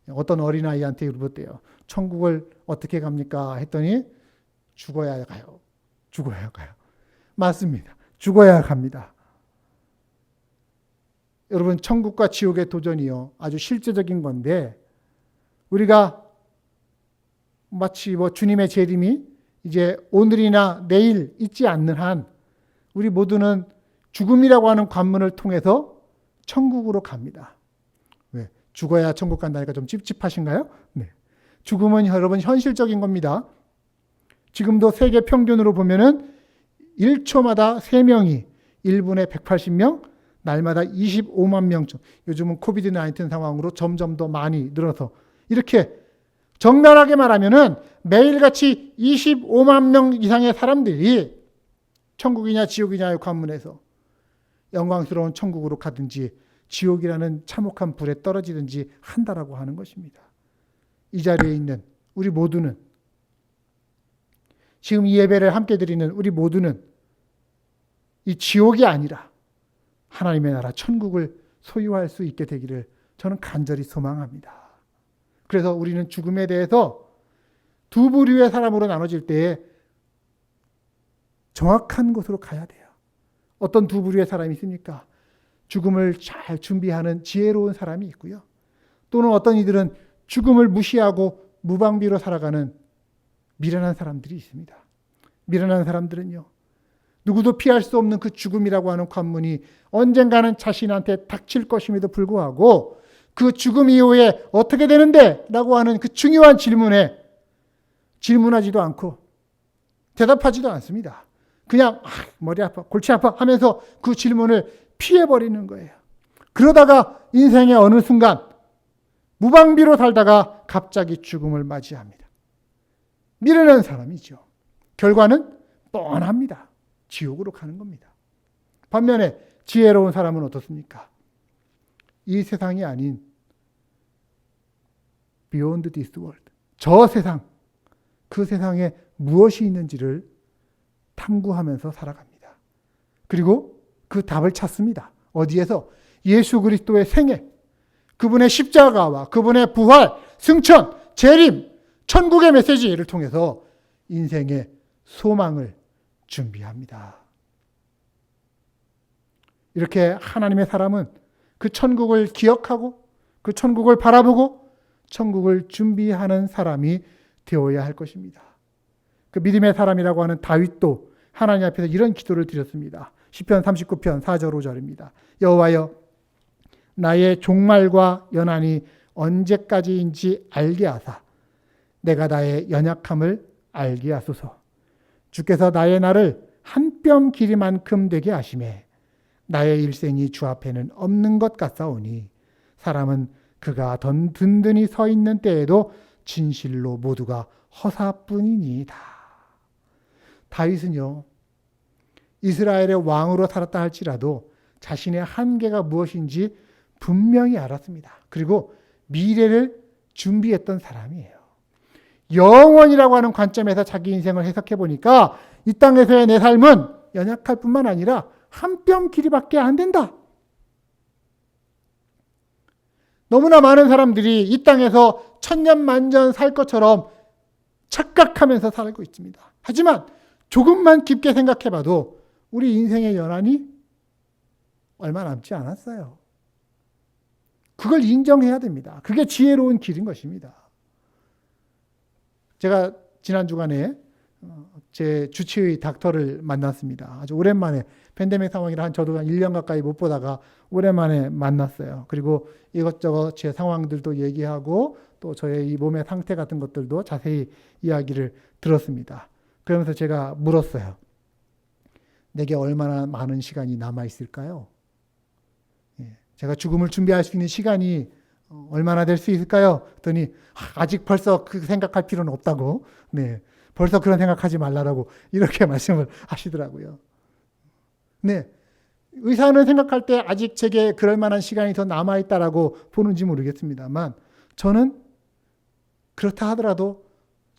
어떤 어린아이한테 물었대요. 천국을 어떻게 갑니까? 했더니 죽어야 가요. 죽어야 가요. 맞습니다. 죽어야 갑니다. 여러분, 천국과 지옥의 도전이요, 아주 실제적인 건데, 우리가 마치 주님의 재림이 이제 오늘이나 내일 있지 않는 한 우리 모두는 죽음이라고 하는 관문을 통해서 천국으로 갑니다. 왜? 죽어야 천국 간다니까 좀 찝찝하신가요? 네. 죽음은 여러분 현실적인 겁니다. 지금도 세계 평균으로 보면은 1초마다 3명이 1분에 180명, 날마다 25만 명. 요즘은 코비드-19 상황으로 점점 더 많이 늘어서 이렇게 적나라하게 말하면은 매일같이 25만 명 이상의 사람들이 천국이냐 지옥이냐의 관문에서 영광스러운 천국으로 가든지 지옥이라는 참혹한 불에 떨어지든지 한다라고 하는 것입니다. 이 자리에 있는 우리 모두는, 지금 이 예배를 함께 드리는 우리 모두는 이 지옥이 아니라 하나님의 나라 천국을 소유할 수 있게 되기를 저는 간절히 소망합니다. 그래서 우리는 죽음에 대해서 두 부류의 사람으로 나눠질 때에 정확한 곳으로 가야 돼요. 어떤 두 부류의 사람이 있습니까? 죽음을 잘 준비하는 지혜로운 사람이 있고요. 또는 어떤 이들은 죽음을 무시하고 무방비로 살아가는 미련한 사람들이 있습니다. 미련한 사람들은요, 누구도 피할 수 없는 그 죽음이라고 하는 관문이 언젠가는 자신한테 닥칠 것임에도 불구하고 그 죽음 이후에 어떻게 되는데? 라고 하는 그 중요한 질문에 질문하지도 않고 대답하지도 않습니다. 그냥 머리 아파, 골치 아파 하면서 그 질문을 피해버리는 거예요. 그러다가 인생의 어느 순간 무방비로 살다가 갑자기 죽음을 맞이합니다. 미련한 사람이죠. 결과는 뻔합니다. 지옥으로 가는 겁니다. 반면에 지혜로운 사람은 어떻습니까? 이 세상이 아닌 beyond this world, 저 세상, 그 세상에 무엇이 있는지를 탐구하면서 살아갑니다. 그리고 그 답을 찾습니다. 어디에서? 예수 그리스도의 생애, 그분의 십자가와 그분의 부활, 승천, 재림, 천국의 메시지를 통해서 인생의 소망을 준비합니다. 이렇게 하나님의 사람은 그 천국을 기억하고 그 천국을 바라보고 천국을 준비하는 사람이 되어야 할 것입니다. 그 믿음의 사람이라고 하는 다윗도 하나님 앞에서 이런 기도를 드렸습니다. 시편 39편 4절 5절입니다. 여호와여, 나의 종말과 연한이 언제까지인지 알게 하사 내가 나의 연약함을 알게 하소서. 주께서 나의 날을 한 뼘 길이만큼 되게 하시매 나의 일생이 주 앞에는 없는 것 같사오니 사람은 그가 든든히 서 있는 때에도 진실로 모두가 허사뿐이니이다. 다윗은요, 이스라엘의 왕으로 살았다 할지라도 자신의 한계가 무엇인지 분명히 알았습니다. 그리고 미래를 준비했던 사람이에요. 영원이라고 하는 관점에서 자기 인생을 해석해 보니까 이 땅에서의 내 삶은 연약할 뿐만 아니라 한 뼘 길이밖에 안 된다. 너무나 많은 사람들이 이 땅에서 천년만년 살 것처럼 착각하면서 살고 있습니다. 하지만 조금만 깊게 생각해 봐도 우리 인생의 연한이 얼마 남지 않았어요. 그걸 인정해야 됩니다. 그게 지혜로운 길인 것입니다. 제가 지난 주간에 제 주치의 닥터를 만났습니다. 아주 오랜만에 팬데믹 상황이라 저도 한 1년 가까이 못 보다가 오랜만에 만났어요. 그리고 이것저것 제 상황들도 얘기하고 또 저의 이 몸의 상태 같은 것들도 자세히 이야기를 들었습니다. 그러면서 제가 물었어요. 내게 얼마나 많은 시간이 남아 있을까요? 제가 죽음을 준비할 수 있는 시간이 얼마나 될 수 있을까요? 그랬더니 아직 벌써 그 생각할 필요는 없다고. 네, 벌써 그런 생각하지 말라라고 이렇게 말씀을 하시더라고요. 네, 의사는 생각할 때 아직 제게 그럴 만한 시간이 더 남아있다라고 보는지 모르겠습니다만 저는 그렇다 하더라도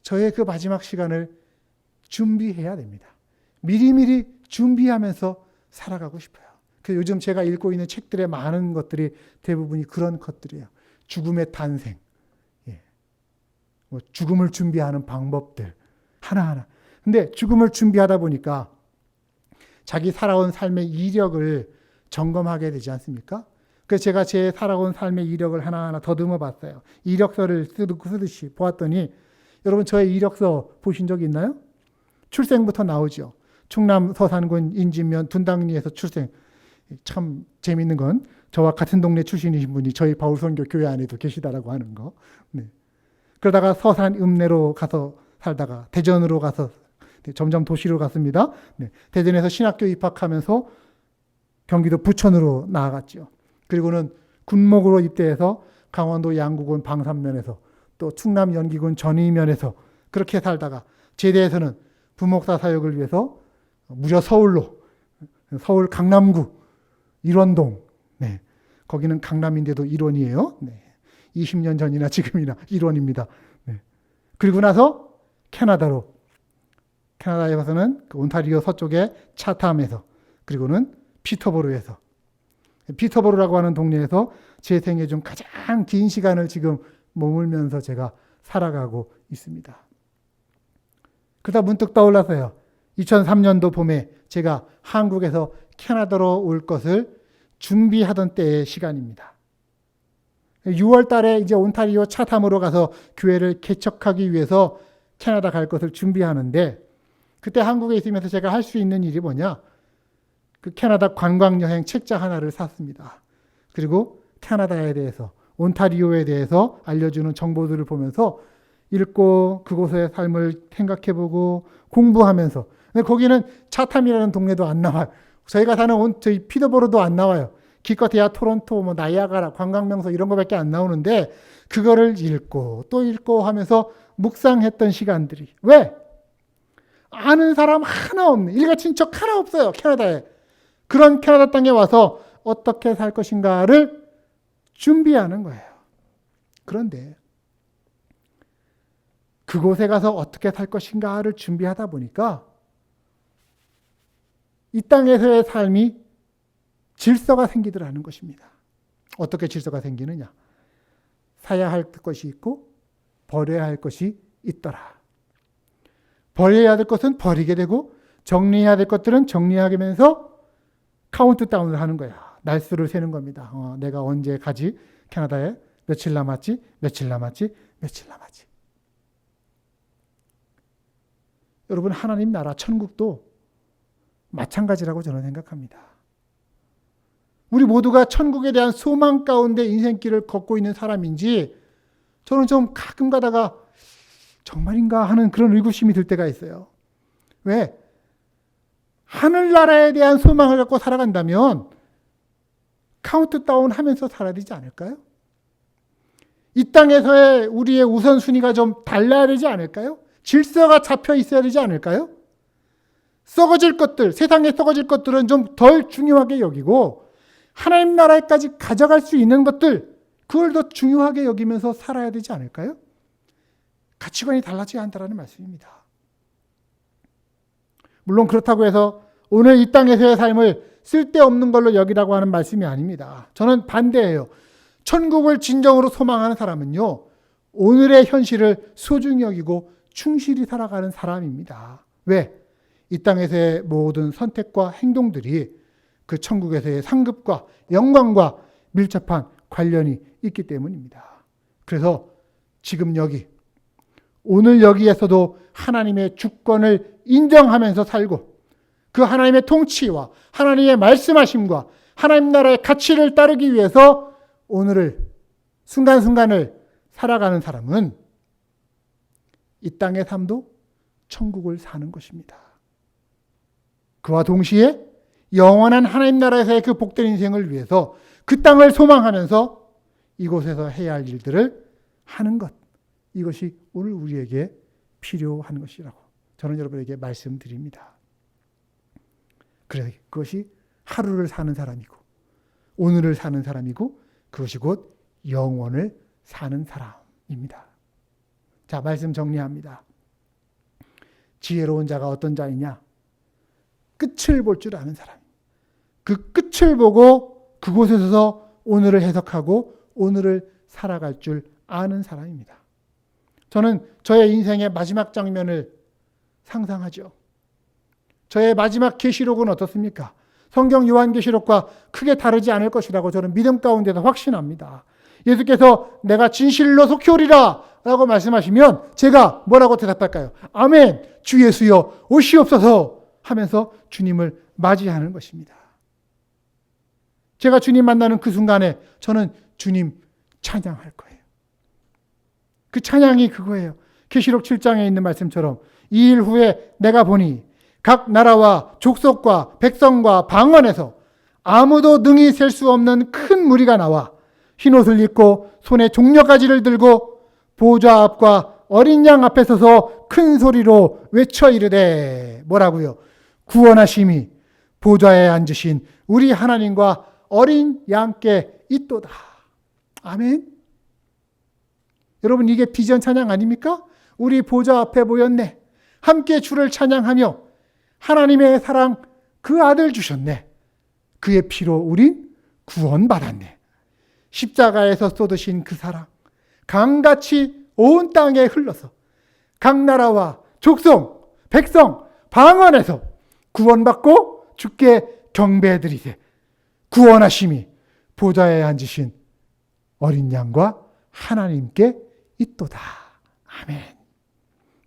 저의 그 마지막 시간을 준비해야 됩니다. 미리미리 준비하면서 살아가고 싶어요. 그래서 요즘 제가 읽고 있는 책들의 많은 것들이 대부분이 그런 것들이에요. 죽음의 탄생, 죽음을 준비하는 방법들 하나하나. 근데 죽음을 준비하다 보니까 자기 살아온 삶의 이력을 점검하게 되지 않습니까? 그래서 제가 제 살아온 삶의 이력을 하나하나 더듬어 봤어요. 이력서를 쓰듯이 보았더니 여러분 저의 이력서 보신 적 있나요? 출생부터 나오죠. 충남 서산군 인진면 둔당리에서 출생. 참 재밌는 건 저와 같은 동네 출신이신 분이 저희 바울선교 교회 안에도 계시다라고 하는 거. 네. 그러다가 서산 읍내로 가서 살다가 대전으로 가서 점점 도시로 갔습니다. 네. 대전에서 신학교 입학하면서 경기도 부천으로 나아갔죠. 그리고는 군목으로 입대해서 강원도 양구군 방산면에서 또 충남 연기군 전의면에서 그렇게 살다가 제대해서는 부목사 사역을 위해서 무려 서울로, 서울 강남구 일원동, 네, 거기는 강남인데도 일원이에요. 네, 20년 전이나 지금이나 일원입니다. 네. 그리고 나서 캐나다에 가서는 그 온타리오 서쪽의 차탐에서, 그리고는 피터보르에서, 피터보르라고 하는 동네에서 제 생애 중 가장 긴 시간을 지금 머물면서 제가 살아가고 있습니다. 그러다 문득 떠올랐어요. 2003년도 봄에 제가 한국에서 캐나다로 올 것을 준비하던 때의 시간입니다. 6월 달에 이제 온타리오 차탐으로 가서 교회를 개척하기 위해서 캐나다 갈 것을 준비하는데 그때 한국에 있으면서 제가 할 수 있는 일이 뭐냐? 그 캐나다 관광여행 책자 하나를 샀습니다. 그리고 캐나다에 대해서, 온타리오에 대해서 알려주는 정보들을 보면서 읽고 그곳의 삶을 생각해보고 공부하면서, 근데 거기는 차탐이라는 동네도 안 나와요. 저희가 사는 저희 피터보르도 안 나와요. 기껏해야 토론토, 뭐 나이아가라, 관광명소 이런 거밖에 안 나오는데 그거를 읽고 또 읽고 하면서 묵상했던 시간들이. 왜? 아는 사람 하나 없는, 일가 친척 하나 없어요, 캐나다에. 그런 캐나다 땅에 와서 어떻게 살 것인가를 준비하는 거예요. 그런데 그곳에 가서 어떻게 살 것인가를 준비하다 보니까 이 땅에서의 삶이 질서가 생기더라는 것입니다. 어떻게 질서가 생기느냐? 사야 할 것이 있고 버려야 할 것이 있더라. 버려야 될 것은 버리게 되고 정리해야 될 것들은 정리하게 되면서 카운트다운을 하는 거야. 날수를 세는 겁니다. 내가 언제 가지? 캐나다에 며칠 남았지? 며칠 남았지? 며칠 남았지? 여러분, 하나님 나라 천국도 마찬가지라고 저는 생각합니다. 우리 모두가 천국에 대한 소망 가운데 인생길을 걷고 있는 사람인지 저는 좀 가끔 가다가 정말인가 하는 그런 의구심이 들 때가 있어요. 왜? 하늘나라에 대한 소망을 갖고 살아간다면 카운트다운 하면서 살아야 되지 않을까요? 이 땅에서의 우리의 우선순위가 좀 달라야 되지 않을까요? 질서가 잡혀 있어야 되지 않을까요? 썩어질 것들, 세상에 썩어질 것들은 좀 덜 중요하게 여기고 하나님 나라에까지 가져갈 수 있는 것들, 그걸 더 중요하게 여기면서 살아야 되지 않을까요? 가치관이 달라지지 않다라는 말씀입니다. 물론 그렇다고 해서 오늘 이 땅에서의 삶을 쓸데없는 걸로 여기라고 하는 말씀이 아닙니다. 저는 반대예요. 천국을 진정으로 소망하는 사람은요, 오늘의 현실을 소중히 여기고 충실히 살아가는 사람입니다. 왜? 이 땅에서의 모든 선택과 행동들이 그 천국에서의 상급과 영광과 밀접한 관련이 있기 때문입니다. 그래서 지금 여기, 오늘 여기에서도 하나님의 주권을 인정하면서 살고 그 하나님의 통치와 하나님의 말씀하심과 하나님 나라의 가치를 따르기 위해서 오늘을, 순간순간을 살아가는 사람은 이 땅의 삶도 천국을 사는 것입니다. 그와 동시에 영원한 하나님 나라에서의 그 복된 인생을 위해서 그 땅을 소망하면서 이곳에서 해야 할 일들을 하는 것, 이것이 오늘 우리에게 필요한 것이라고 저는 여러분에게 말씀드립니다. 그래, 그것이 하루를 사는 사람이고 오늘을 사는 사람이고 그것이 곧 영원을 사는 사람입니다. 자, 말씀 정리합니다. 지혜로운 자가 어떤 자이냐? 끝을 볼 줄 아는 사람. 그 끝을 보고 그곳에서 오늘을 해석하고 오늘을 살아갈 줄 아는 사람입니다. 저는 저의 인생의 마지막 장면을 상상하죠. 저의 마지막 계시록은 어떻습니까? 성경 요한계시록과 크게 다르지 않을 것이라고 저는 믿음 가운데서 확신합니다. 예수께서 내가 진실로 속히 오리라 라고 말씀하시면 제가 뭐라고 대답할까요? 아멘, 주 예수여 오시옵소서 하면서 주님을 맞이하는 것입니다. 제가 주님 만나는 그 순간에 저는 주님 찬양할 거예요. 그 찬양이 그거예요. 계시록 7장에 있는 말씀처럼 이 일 후에 내가 보니 각 나라와 족속과 백성과 방언에서 아무도 능히 셀 수 없는 큰 무리가 나와 흰옷을 입고 손에 종려가지를 들고 보좌 앞과 어린 양 앞에 서서 큰 소리로 외쳐 이르되 뭐라고요? 구원하심이 보좌에 앉으신 우리 하나님과 어린 양께 있도다. 아멘. 여러분, 이게 비전 찬양 아닙니까? 우리 보좌 앞에 모였네. 함께 주를 찬양하며 하나님의 사랑 그 아들 주셨네. 그의 피로 우린 구원받았네. 십자가에서 쏟으신 그 사랑 강같이 온 땅에 흘러서 각 나라와 족속, 백성, 방언에서 구원받고 주께 경배드리세. 구원하심이 보좌에 앉으신 어린 양과 하나님께 있도다. 아멘.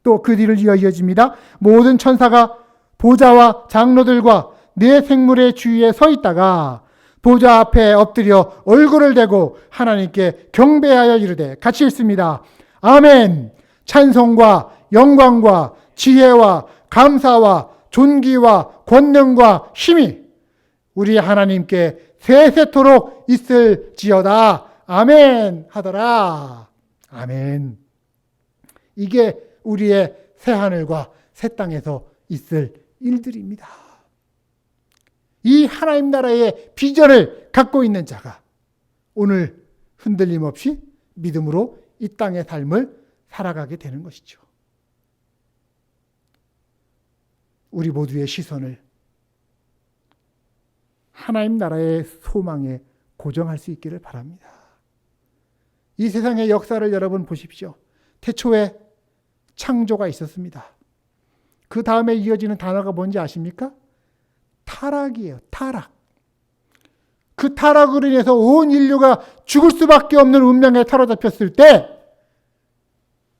또 그 뒤를 이어집니다. 모든 천사가 보좌와 장로들과 네 생물의 주위에 서 있다가 보좌 앞에 엎드려 얼굴을 대고 하나님께 경배하여 이르되, 같이 읽습니다. 아멘. 찬송과 영광과 지혜와 감사와 존귀와 권능과 힘이 우리 하나님께 세세토록 있을지어다. 아멘 하더라. 아멘. 이게 우리의 새하늘과 새 땅에서 있을 일들입니다. 이 하나님 나라의 비전을 갖고 있는 자가 오늘 흔들림 없이 믿음으로 이 땅의 삶을 살아가게 되는 것이죠. 우리 모두의 시선을 하나님 나라의 소망에 고정할 수 있기를 바랍니다. 이 세상의 역사를 여러분 보십시오. 태초에 창조가 있었습니다. 그 다음에 이어지는 단어가 뭔지 아십니까? 타락이에요. 타락. 그 타락으로 인해서 온 인류가 죽을 수밖에 없는 운명에 사로잡혔을 때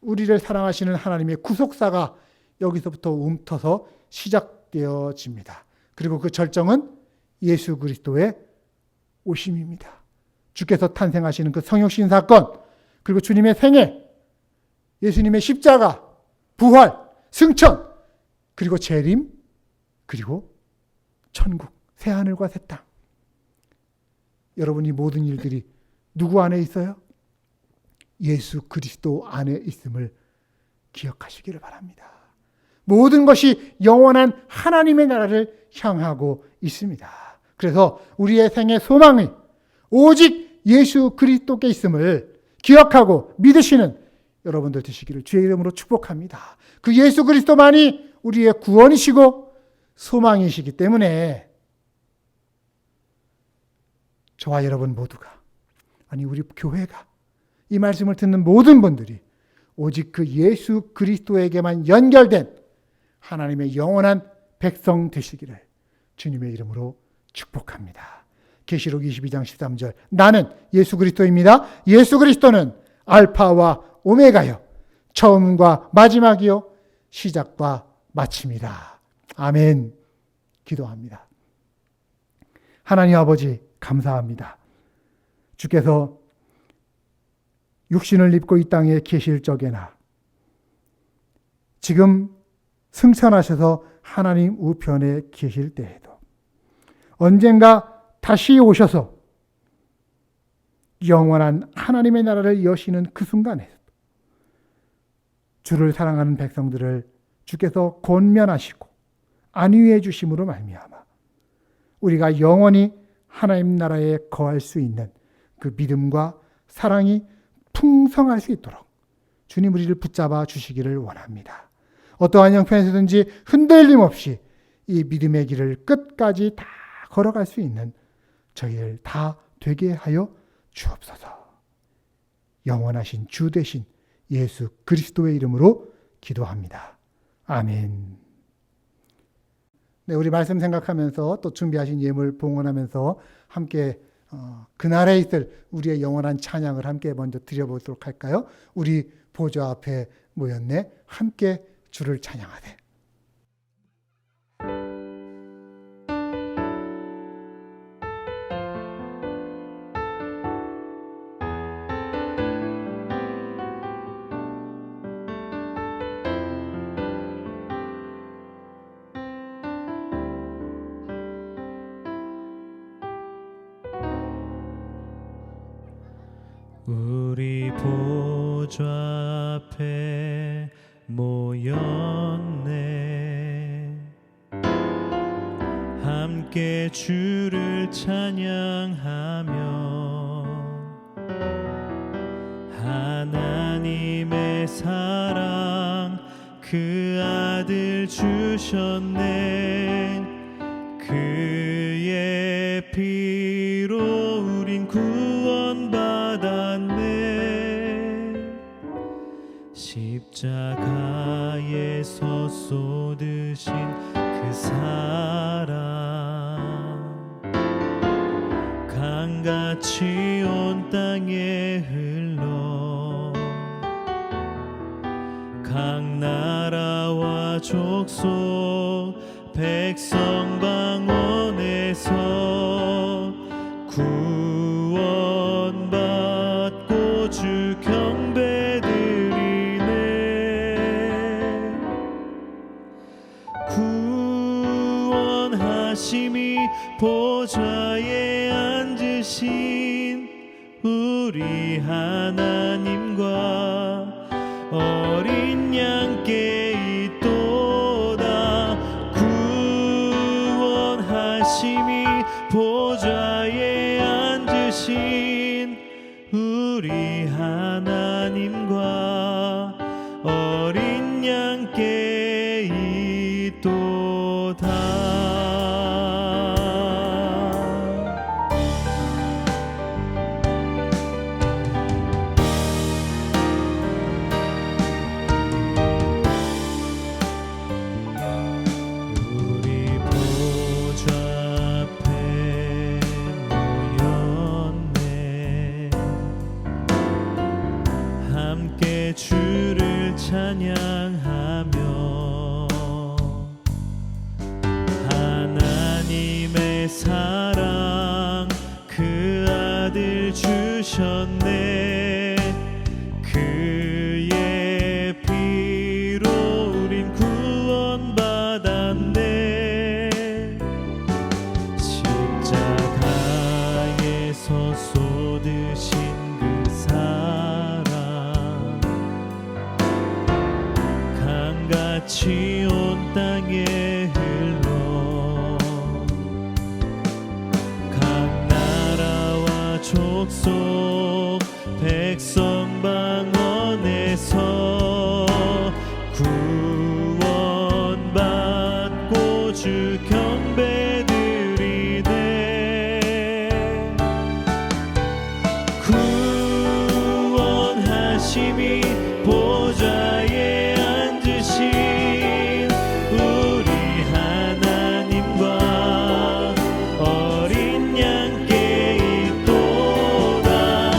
우리를 사랑하시는 하나님의 구속사가 여기서부터 움터서 시작되어집니다. 그리고 그 절정은 예수 그리스도의 오심입니다. 주께서 탄생하시는 그 성육신 사건, 그리고 주님의 생애, 예수님의 십자가, 부활, 승천, 그리고 재림, 그리고 천국, 새하늘과 새 땅. 여러분, 이 모든 일들이 누구 안에 있어요? 예수 그리스도 안에 있음을 기억하시기를 바랍니다. 모든 것이 영원한 하나님의 나라를 향하고 있습니다. 그래서 우리의 생의 소망이 오직 예수 그리스도께 있음을 기억하고 믿으시는 여러분들 되시기를 주의 이름으로 축복합니다. 그 예수 그리스도만이 우리의 구원이시고 소망이시기 때문에 저와 여러분 모두가, 아니 우리 교회가, 이 말씀을 듣는 모든 분들이 오직 그 예수 그리스도에게만 연결된 하나님의 영원한 백성 되시기를 주님의 이름으로 축복합니다. 계시록 22장 13절, 나는 예수 그리스도입니다. 예수 그리스도는 알파와 오메가요, 처음과 마지막이요, 시작과 마침이다. 아멘. 기도합니다. 하나님 아버지, 감사합니다. 주께서 육신을 입고 이 땅에 계실 적에나 지금 승천하셔서 하나님 우편에 계실 때에도 언젠가 다시 오셔서 영원한 하나님의 나라를 여시는 그 순간에 주를 사랑하는 백성들을 주께서 권면하시고 안위해 주심으로 말미암아 우리가 영원히 하나님 나라에 거할 수 있는 그 믿음과 사랑이 풍성할 수 있도록 주님 우리를 붙잡아 주시기를 원합니다. 어떠한 형편에서든지 흔들림 없이 이 믿음의 길을 끝까지 다 걸어갈 수 있는 저희를 다 되게 하여 주옵소서. 영원하신 주 되신 예수 그리스도의 이름으로 기도합니다. 아멘. 네, 우리 말씀 생각하면서 또 준비하신 예물 봉헌하면서 함께 그날에 있을 우리의 영원한 찬양을 함께 먼저 드려보도록 할까요? 우리 보좌 앞에 모였네. 함께 주를 찬양하되. 우리 보좌 앞에 모였네. 함께 주를 찬양하며 하나님의 사랑 그 아들 주셨네. 그의 피로 우린 구원받았네. 십자가에서 쏟으신 그 사랑 강같이 온 땅에 흘러 각 나라와 족속 백성 방언에서 구원받고 주 경배드리네. 구원하심이 보좌에 앉으신 우리 하나님과 어린 양께 있도다. 구원하심이 보좌에 앉으신 우리 하나님과 어린 양께 있도다. 주를 찬양하며 하나님의 사랑 그 아들 주셨네. 그의 피로 우린 구원받았네. 십자가에서 쏟으신 그 사랑 강같이 온 땅에 흘러 각 나라와 족속 백성 방언에서 구원받고 주 경배드리네. 구원하심이 보좌에 앉으신 우리 하나님과 어린 양께 있도다.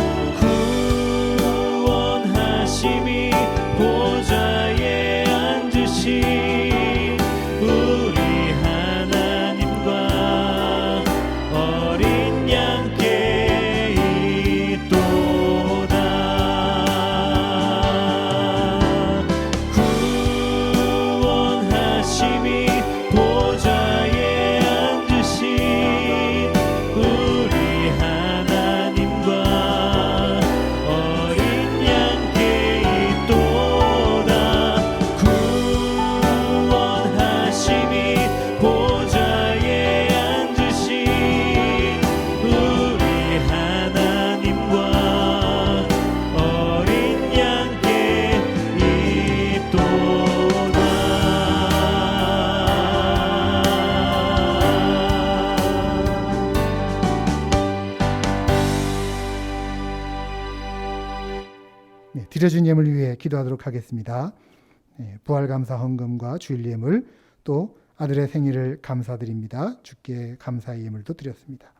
구원하심이 보좌에 앉으신 우리 하나님과 어린 양께 있도다. 구원하심이 보좌에 앉으신 우리 하나님과 어린 양께 있도다. 구원하심이 보좌에 앉으신 우리 하나님과 어린 양께 있도다. 네, 드려진 예물 위해 기도하도록 하겠습니다. 부활감사 헌금과 주일 예물 또 아들의 생일을 감사드립니다. 주께 감사의 예물도 드렸습니다.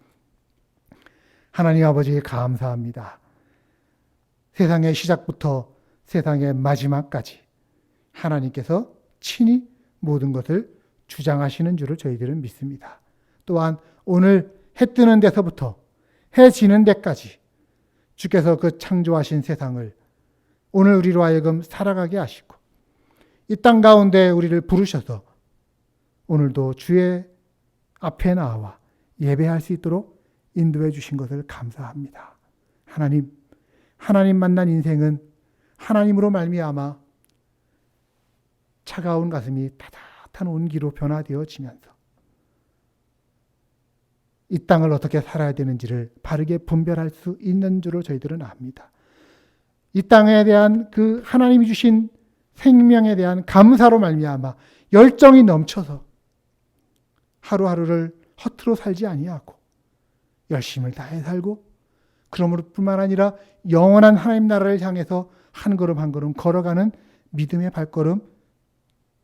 하나님 아버지 감사합니다. 세상의 시작부터 세상의 마지막까지 하나님께서 친히 모든 것을 주장하시는 줄을 저희들은 믿습니다. 또한 오늘 해 뜨는 데서부터 해 지는 데까지 주께서 그 창조하신 세상을 오늘 우리로 하여금 살아가게 하시고 이 땅 가운데 우리를 부르셔서 오늘도 주의 앞에 나와 예배할 수 있도록 인도해 주신 것을 감사합니다. 하나님 만난 인생은 하나님으로 말미암아 차가운 가슴이 따뜻한 온기로 변화되어지면서 이 땅을 어떻게 살아야 되는지를 바르게 분별할 수 있는 줄을 저희들은 압니다. 이 땅에 대한 그 하나님이 주신 생명에 대한 감사로 말미암아 열정이 넘쳐서 하루하루를 허투루 살지 아니하고 열심을 다해 살고 그러므로 뿐만 아니라 영원한 하나님 나라를 향해서 한 걸음 한 걸음 걸어가는 믿음의 발걸음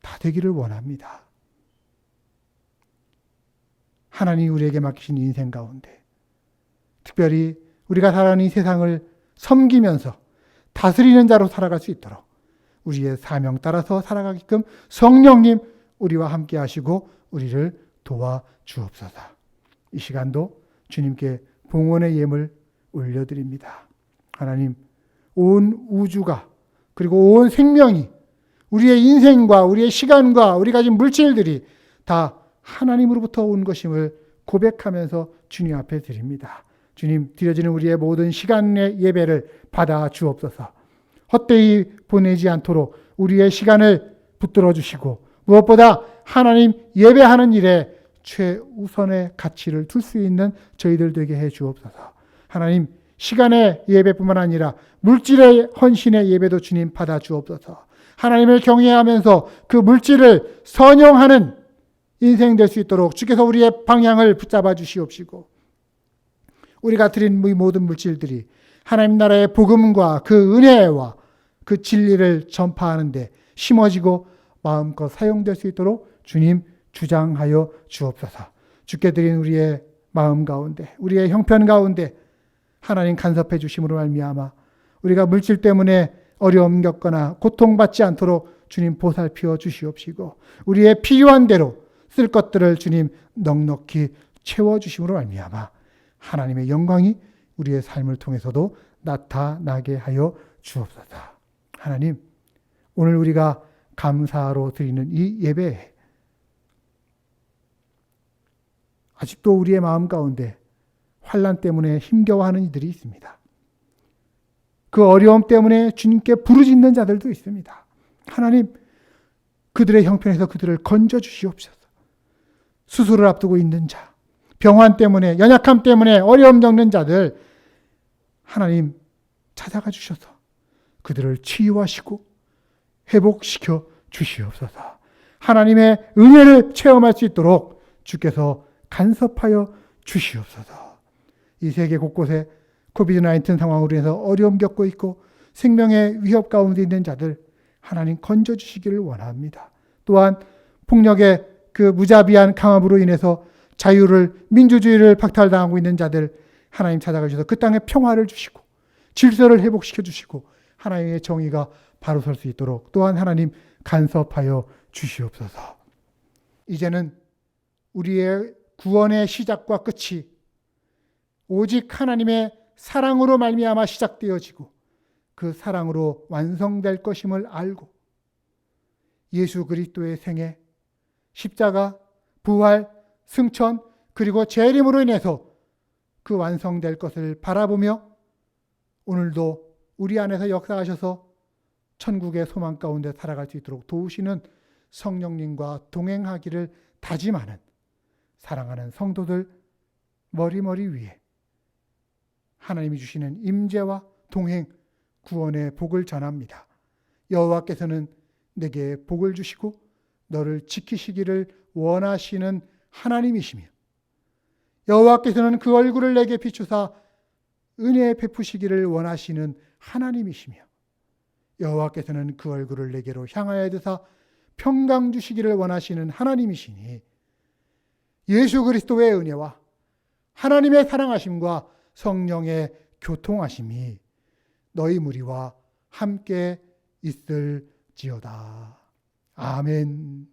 다 되기를 원합니다. 하나님이 우리에게 맡기신 인생 가운데 특별히 우리가 살아가는 이 세상을 섬기면서 다스리는 자로 살아갈 수 있도록 우리의 사명 따라서 살아가게끔 성령님 우리와 함께 하시고 우리를 도와주옵소서. 이 시간도 주님께 봉헌의 예물 올려드립니다. 하나님, 온 우주가 그리고 온 생명이 우리의 인생과 우리의 시간과 우리 가진 물질들이 다 하나님으로부터 온 것임을 고백하면서 주님 앞에 드립니다. 주님, 드려지는 우리의 모든 시간의 예배를 받아 주옵소서. 헛되이 보내지 않도록 우리의 시간을 붙들어 주시고 무엇보다 하나님 예배하는 일에 최우선의 가치를 둘 수 있는 저희들 되게 해 주옵소서. 하나님, 시간의 예배뿐만 아니라 물질의 헌신의 예배도 주님 받아 주옵소서. 하나님을 경외하면서 그 물질을 선용하는 인생 될 수 있도록 주께서 우리의 방향을 붙잡아 주시옵시고 우리가 드린 이 모든 물질들이 하나님 나라의 복음과 그 은혜와 그 진리를 전파하는 데 심어지고 마음껏 사용될 수 있도록 주님 주장하여 주옵소서. 주께 드린 우리의 마음 가운데 우리의 형편 가운데 하나님 간섭해 주심으로 말미암아 우리가 물질 때문에 어려움 겪거나 고통받지 않도록 주님 보살피어 주시옵시고 우리의 필요한 대로 쓸 것들을 주님 넉넉히 채워주심으로 말미암아 하나님의 영광이 우리의 삶을 통해서도 나타나게 하여 주옵소서. 하나님, 오늘 우리가 감사로 드리는 이 예배에 아직도 우리의 마음 가운데 환난 때문에 힘겨워하는 이들이 있습니다. 그 어려움 때문에 주님께 부르짖는 자들도 있습니다. 하나님, 그들의 형편에서 그들을 건져 주시옵소서. 수술을 앞두고 있는 자, 병환 때문에, 연약함 때문에 어려움 겪는 자들 하나님 찾아가 주셔서 그들을 치유하시고 회복시켜 주시옵소서. 하나님의 은혜를 체험할 수 있도록 주께서 간섭하여 주시옵소서. 이 세계 곳곳에 코비드-19 상황으로 인해서 어려움 겪고 있고 생명의 위협 가운데 있는 자들 하나님 건져주시기를 원합니다. 또한 폭력의 그 무자비한 강압으로 인해서 자유를, 민주주의를 박탈당하고 있는 자들 하나님 찾아가 주셔서 그 땅에 평화를 주시고 질서를 회복시켜 주시고 하나님의 정의가 바로 설 수 있도록 또한 하나님 간섭하여 주시옵소서. 이제는 우리의 구원의 시작과 끝이 오직 하나님의 사랑으로 말미암아 시작되어지고 그 사랑으로 완성될 것임을 알고 예수 그리스도의 생애, 십자가, 부활, 승천 그리고 재림으로 인해서 그 완성될 것을 바라보며 오늘도 우리 안에서 역사하셔서 천국의 소망 가운데 살아갈 수 있도록 도우시는 성령님과 동행하기를 다짐하는 사랑하는 성도들 머리머리 위에 하나님이 주시는 임재와 동행, 구원의 복을 전합니다. 여호와께서는 내게 복을 주시고 너를 지키시기를 원하시는 하나님이시며 여호와께서는 그 얼굴을 내게 비추사 은혜 베푸시기를 원하시는 하나님이시며 여호와께서는 그 얼굴을 내게로 향하여 드사 평강 주시기를 원하시는 하나님이시니 예수 그리스도의 은혜와 하나님의 사랑하심과 성령의 교통하심이 너희 무리와 함께 있을지어다. 아멘.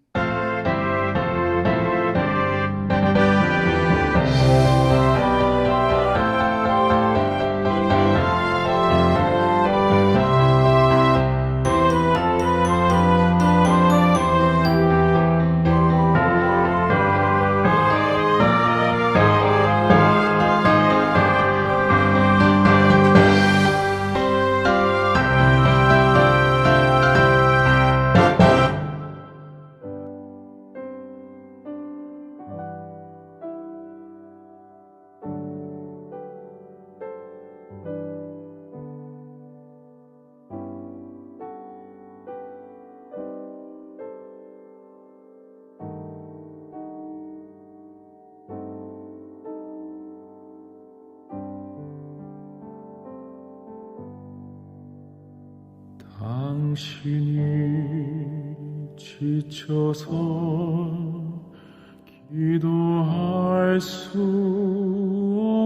당신이 지쳐서 기도할 수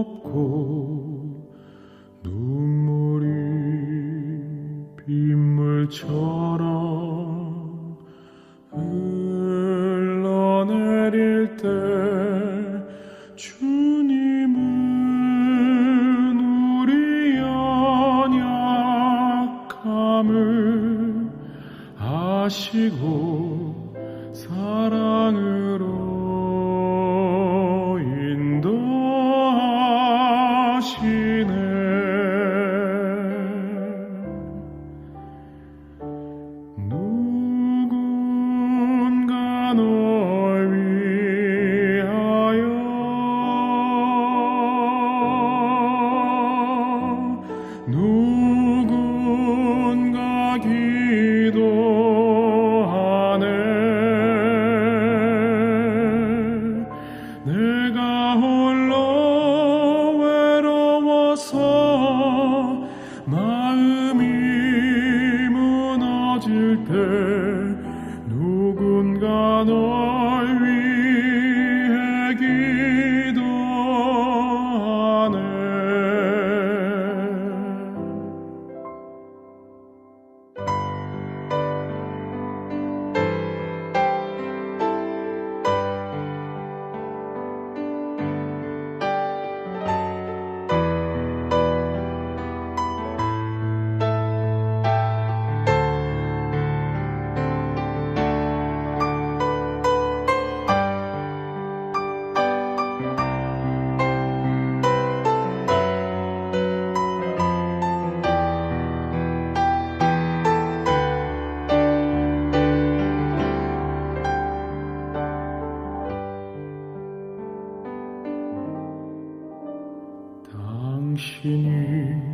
없고 눈물이 빗물처럼 흘러내릴 때 주님은 우리 연약함을 아시고 사랑으로 인도하시네. 누군가 널 위하여 누군가 기도하네. 내가 홀로 외로워서 마음이 무너질 때 누군가 널 위해 기도하네. 것이니